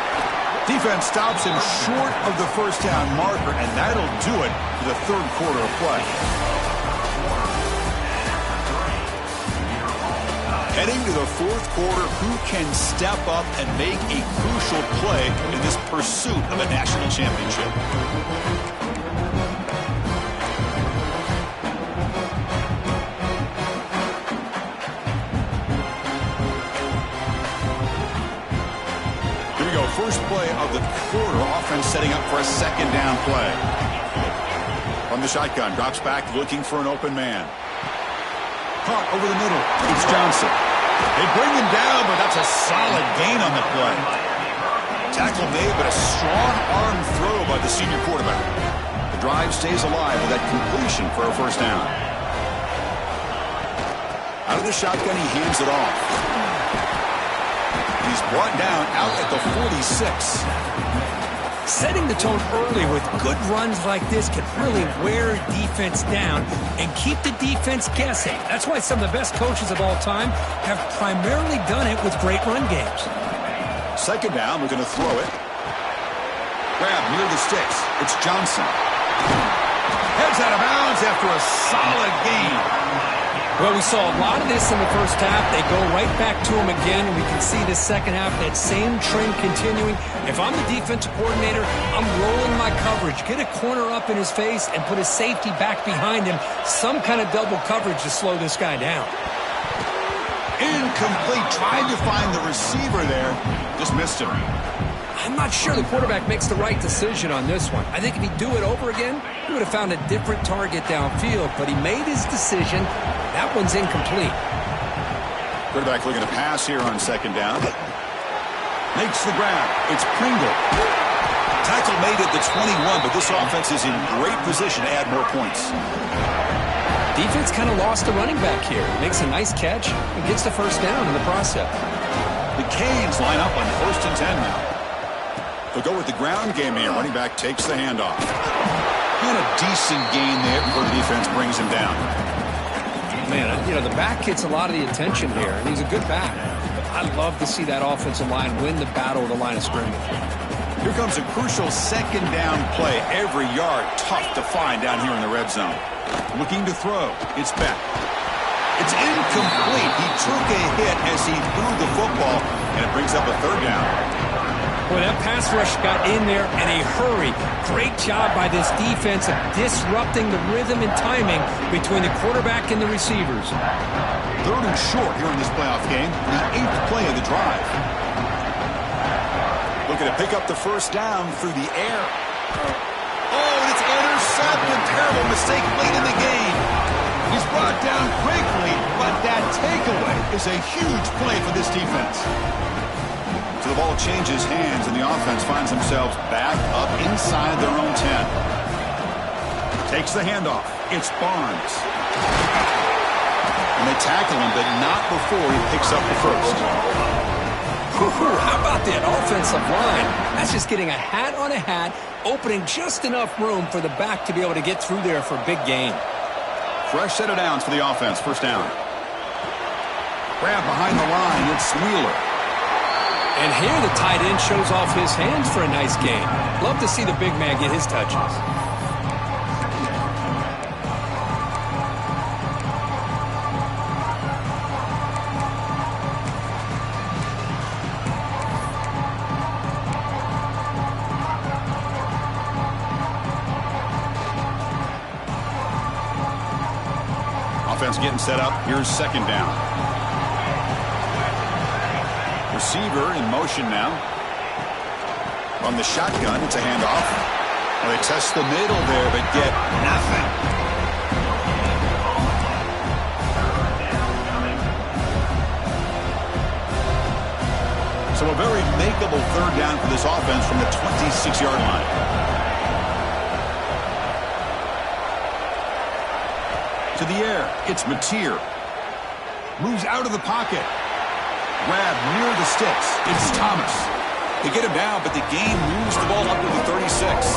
Defense stops him short of the first down marker, and that'll do it for the 3rd quarter of play. Heading to the 4th quarter, who can step up and make a crucial play in this pursuit of a national championship? of the quarter. Offense setting up for a second down play. From the shotgun, drops back looking for an open man. Caught over the middle. It's Johnson. They bring him down, but that's a solid gain on the play. Tackle made, but a strong arm throw by the senior quarterback. The drive stays alive with that completion for a first down. Out of the shotgun, he hands it off. He's brought down out at the 46. Setting the tone early with good runs like this can really wear defense down and keep the defense guessing. That's why some of the best coaches of all time have primarily done it with great run games. Second down, we're going to throw it. Grab near the sticks. It's Johnson. Heads out of bounds after a solid gain. Well, we saw a lot of this in the first half. They go right back to him again, and we can see the second half, that same trend continuing. If I'm the defensive coordinator, I'm rolling my coverage. Get a corner up in his face and put his safety back behind him. Some kind of double coverage to slow this guy down. Incomplete. Tried to find the receiver there. Just missed him. I'm not sure the quarterback makes the right decision on this one. I think if he'd do it over again, he would have found a different target downfield, but he made his decision. That one's incomplete. Quarterback looking to pass here on second down. Makes the grab. It's Pringle. Tackle made at the 21, but this offense is in great position to add more points. Defense kind of lost the running back here. Makes a nice catch and gets the first down in the process. The Canes line up on 1st and 10 now. They'll go with the ground game here. Running back takes the handoff. And a decent gain there before the defense brings him down. Man, you know, the back gets a lot of the attention here, and he's a good back. But I love to see that offensive line win the battle of the line of scrimmage. Here comes a crucial second down play. Every yard tough to find down here in the red zone. Looking to throw. It's back. It's incomplete. He took a hit as he threw the football, and it brings up a third down. Boy, that pass rush got in there in a hurry. Great job by this defense of disrupting the rhythm and timing between the quarterback and the receivers. 3rd and short here in this playoff game. The 8th play of the drive. Looking to pick up the first down through the air. Oh, and it's intercepted. Terrible mistake late in the game. He's brought down quickly, but that takeaway is a huge play for this defense. So the ball changes hands, and the offense finds themselves back up inside their own 10. Takes the handoff. It's Barnes. And they tackle him, but not before he picks up the first. How about that offensive line? That's just getting a hat on a hat, opening just enough room for the back to be able to get through there for a big gain. Fresh set of downs for the offense. First down. Grab behind the line. It's Wheeler. And here the tight end shows off his hands for a nice gain. Love to see the big man get his touches. Offense getting set up. Here's second down. Receiver in motion now. On the shotgun, it's a handoff. Well, they test the middle there, but get nothing. So a very makeable third down for this offense from the 26-yard line. To the air, it's Mateer. Moves out of the pocket. Grab near the sticks. It's Thomas. They get him down, but the gain moves the ball up to the 36.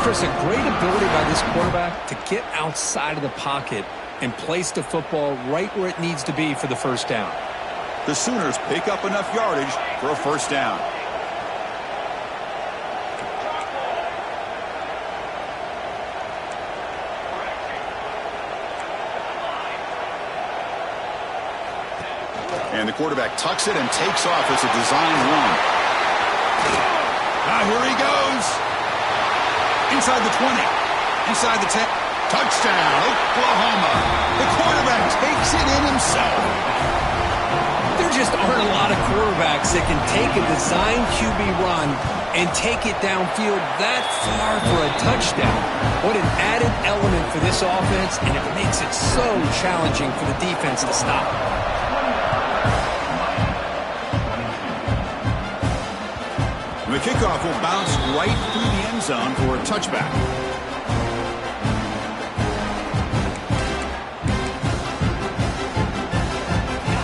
Chris, a great ability by this quarterback to get outside of the pocket and place the football right where it needs to be for the first down. The Sooners pick up enough yardage for a first down. And the quarterback tucks it and takes off as a designed run. Now here he goes. Inside the 20. Inside the 10. Touchdown, Oklahoma. The quarterback takes it in himself. There just aren't a lot of quarterbacks that can take a design QB run and take it downfield that far for a touchdown. What an added element for this offense, and it makes it so challenging for the defense to stop. The kickoff will bounce right through the end zone for a touchback.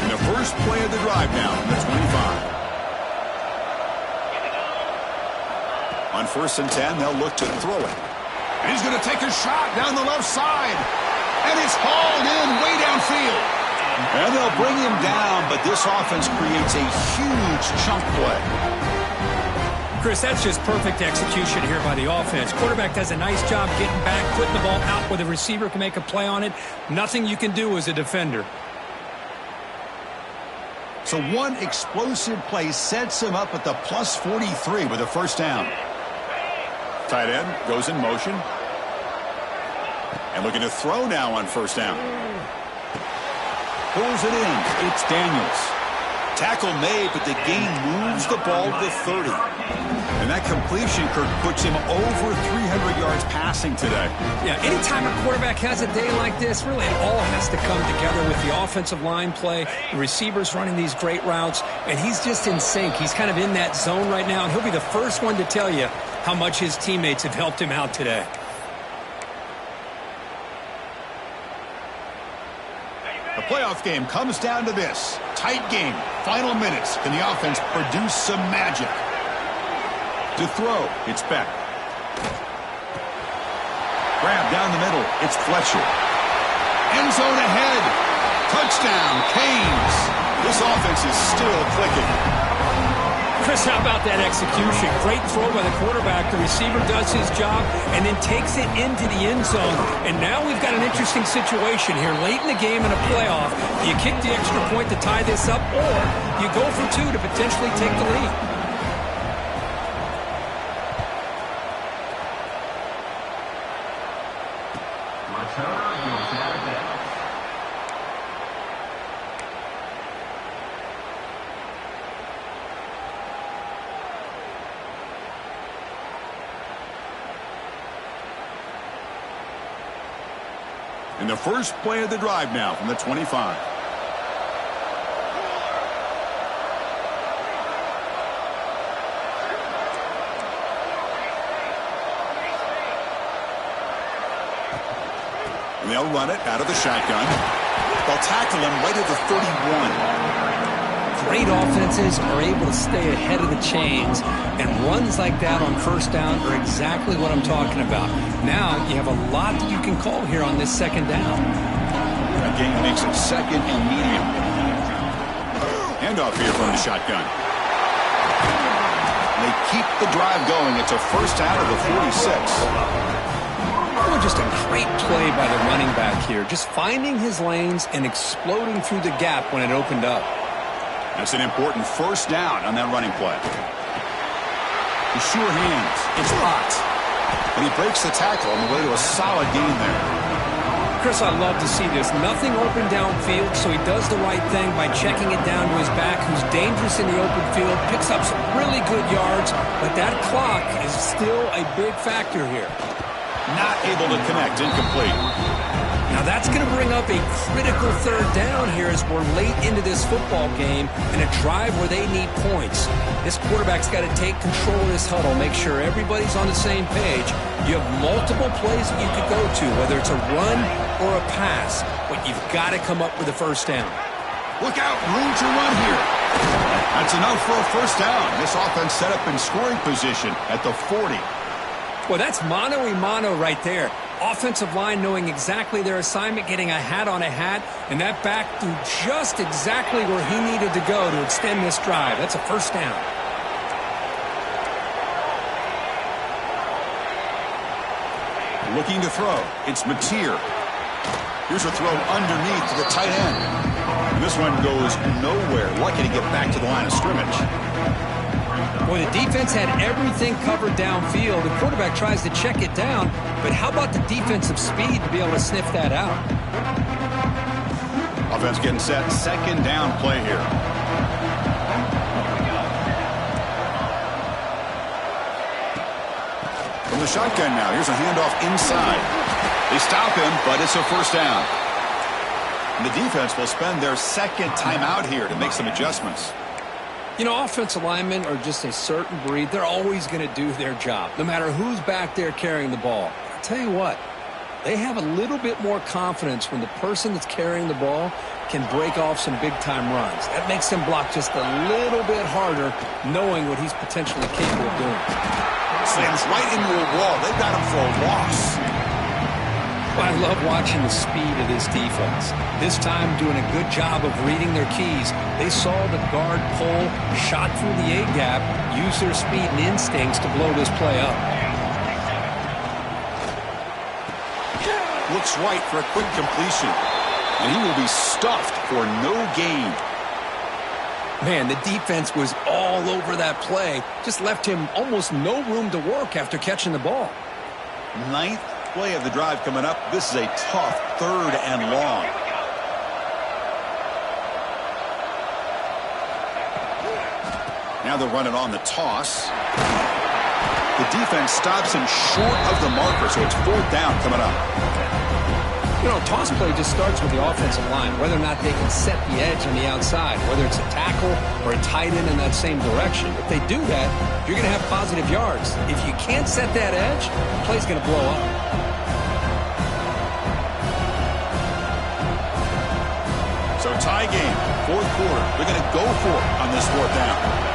And the first play of the drive now from the 25. On 1st and 10, they'll look to throw it. And he's going to take a shot down the left side. And it's hauled in way downfield. And they'll bring him down, but this offense creates a huge chunk play. Chris, that's just perfect execution here by the offense. Quarterback does a nice job getting back, putting the ball out where the receiver can make a play on it. Nothing you can do as a defender. So one explosive play sets him up at the plus 43 with a first down. Tight end goes in motion. And looking to throw now on first down. Pulls it in. It's Daniels. Tackle made, but the gain moves the ball to the 30. And that completion, Kirk, puts him over 300 yards passing today. Yeah, anytime a quarterback has a day like this, really it all has to come together with the offensive line play, the receivers running these great routes, and he's just in sync. He's kind of in that zone right now, and he'll be the first one to tell you how much his teammates have helped him out today. The playoff game comes down to this. Tight game. Final minutes. Can the offense produce some magic? To throw, it's Beck. Grab down the middle. It's Fletcher. End zone ahead. Touchdown, Canes. This offense is still clicking. Chris, how about that execution? Great throw by the quarterback. The receiver does his job and then takes it into the end zone. And now we've got an interesting situation here. Late in the game in a playoff, do you kick the extra point to tie this up, or you go for two to potentially take the lead? And the first play of the drive now from the 25. And they'll run it out of the shotgun. They'll tackle him right at the 31. Great offenses are able to stay ahead of the chains, and runs like that on first down are exactly what I'm talking about. Now you have a lot that you can call here on this second down. That game makes it second and medium. Handoff here from the shotgun. They keep the drive going. It's a first out of the 46. Oh, just a great play by the running back here. Just finding his lanes and exploding through the gap when it opened up. That's an important first down on that running play. The sure hands. It's hot. And he breaks the tackle on the way to a solid gain there. Chris, I love to see this. Nothing open downfield, so he does the right thing by checking it down to his back, who's dangerous in the open field, picks up some really good yards, but that clock is still a big factor here. Not able to connect, incomplete. Now that's going to bring up a critical third down here as we're late into this football game in a drive where they need points. This quarterback's got to take control of this huddle, make sure everybody's on the same page. You have multiple plays that you could go to, whether it's a run or a pass, but you've got to come up with a first down. Look out, room to run here. That's enough for a first down. This offense set up in scoring position at the 40. Well, that's mano-a-mano right there. Offensive line knowing exactly their assignment, getting a hat on a hat, and that back threw just exactly where he needed to go to extend this drive. That's a first down. Looking to throw. It's Mateer. Here's a throw underneath to the tight end. And this one goes nowhere. Lucky to get back to the line of scrimmage. Well, the defense had everything covered downfield. The quarterback tries to check it down, but how about the defensive speed to be able to sniff that out? Offense getting set. Second down play here. the shotgun now. Here's a handoff inside. They stop him, but it's a first down. And the defense will spend their second timeout here to make some adjustments. You know, offensive linemen are just a certain breed. They're always going to do their job, no matter who's back there carrying the ball. I'll tell you what, they have a little bit more confidence when the person that's carrying the ball can break off some big-time runs. That makes them block just a little bit harder, knowing what he's potentially capable of doing. Slams right into a wall. They've got him for a loss. I love watching the speed of this defense. This time doing a good job of reading their keys. They saw the guard pull, shot through the A-gap, use their speed and instincts to blow this play up. Looks right for a quick completion. And he will be stuffed for no gain. Man, the defense was all over that play. Just left him almost no room to work after catching the ball. Ninth play of the drive coming up. This is a tough 3rd and long. Now they're running on the toss. The defense stops him short of the marker, so it's 4th down coming up. You know, toss play just starts with the offensive line, whether or not they can set the edge on the outside, whether it's a tackle or a tight end in that same direction. If they do that, you're going to have positive yards. If you can't set that edge, the play's going to blow up. So tie game, 4th quarter. They're going to go for it on this 4th down.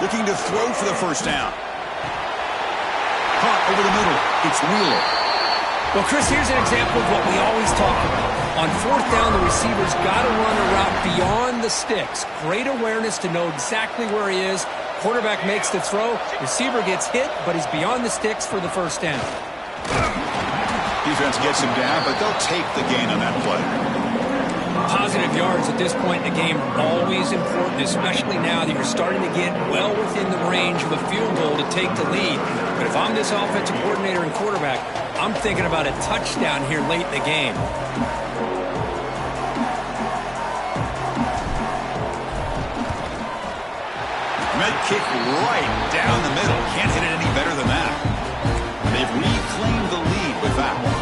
Looking to throw for the first down. Caught over the middle. It's Wheeler. Well, Chris, here's an example of what we always talk about. On 4th down, the receiver's got to run a route beyond the sticks. Great awareness to know exactly where he is. Quarterback makes the throw. Receiver gets hit, but he's beyond the sticks for the first down. Defense gets him down, but they'll take the gain on that play. Positive yards at this point in the game are always important, especially now that you're starting to get well within the range of a field goal to take the lead. But if I'm this offensive coordinator and quarterback, I'm thinking about a touchdown here late in the game. Med kick right down the middle. Can't hit it any better than that. They've reclaimed the lead with that one.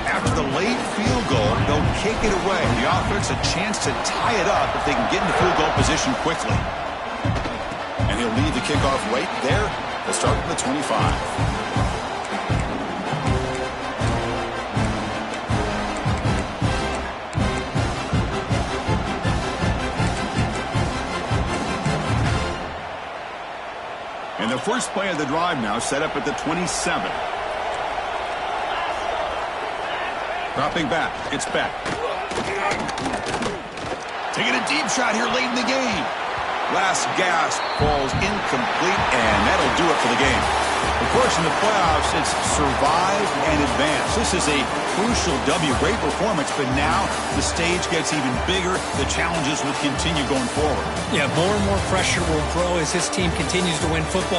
After the late field goal, they'll kick it away. The offense a chance to tie it up if they can get into field goal position quickly. And he'll lead the kickoff right there. They'll start from the 25. And the first play of the drive now set up at the 27. Dropping back. It's Beck. Taking a deep shot here late in the game. Last gasp falls incomplete, and that'll do it for the game. Of course, in the playoffs, it's survive and advance. This is a crucial W. Great performance, but now the stage gets even bigger. The challenges will continue going forward. Yeah, more and more pressure will grow as this team continues to win football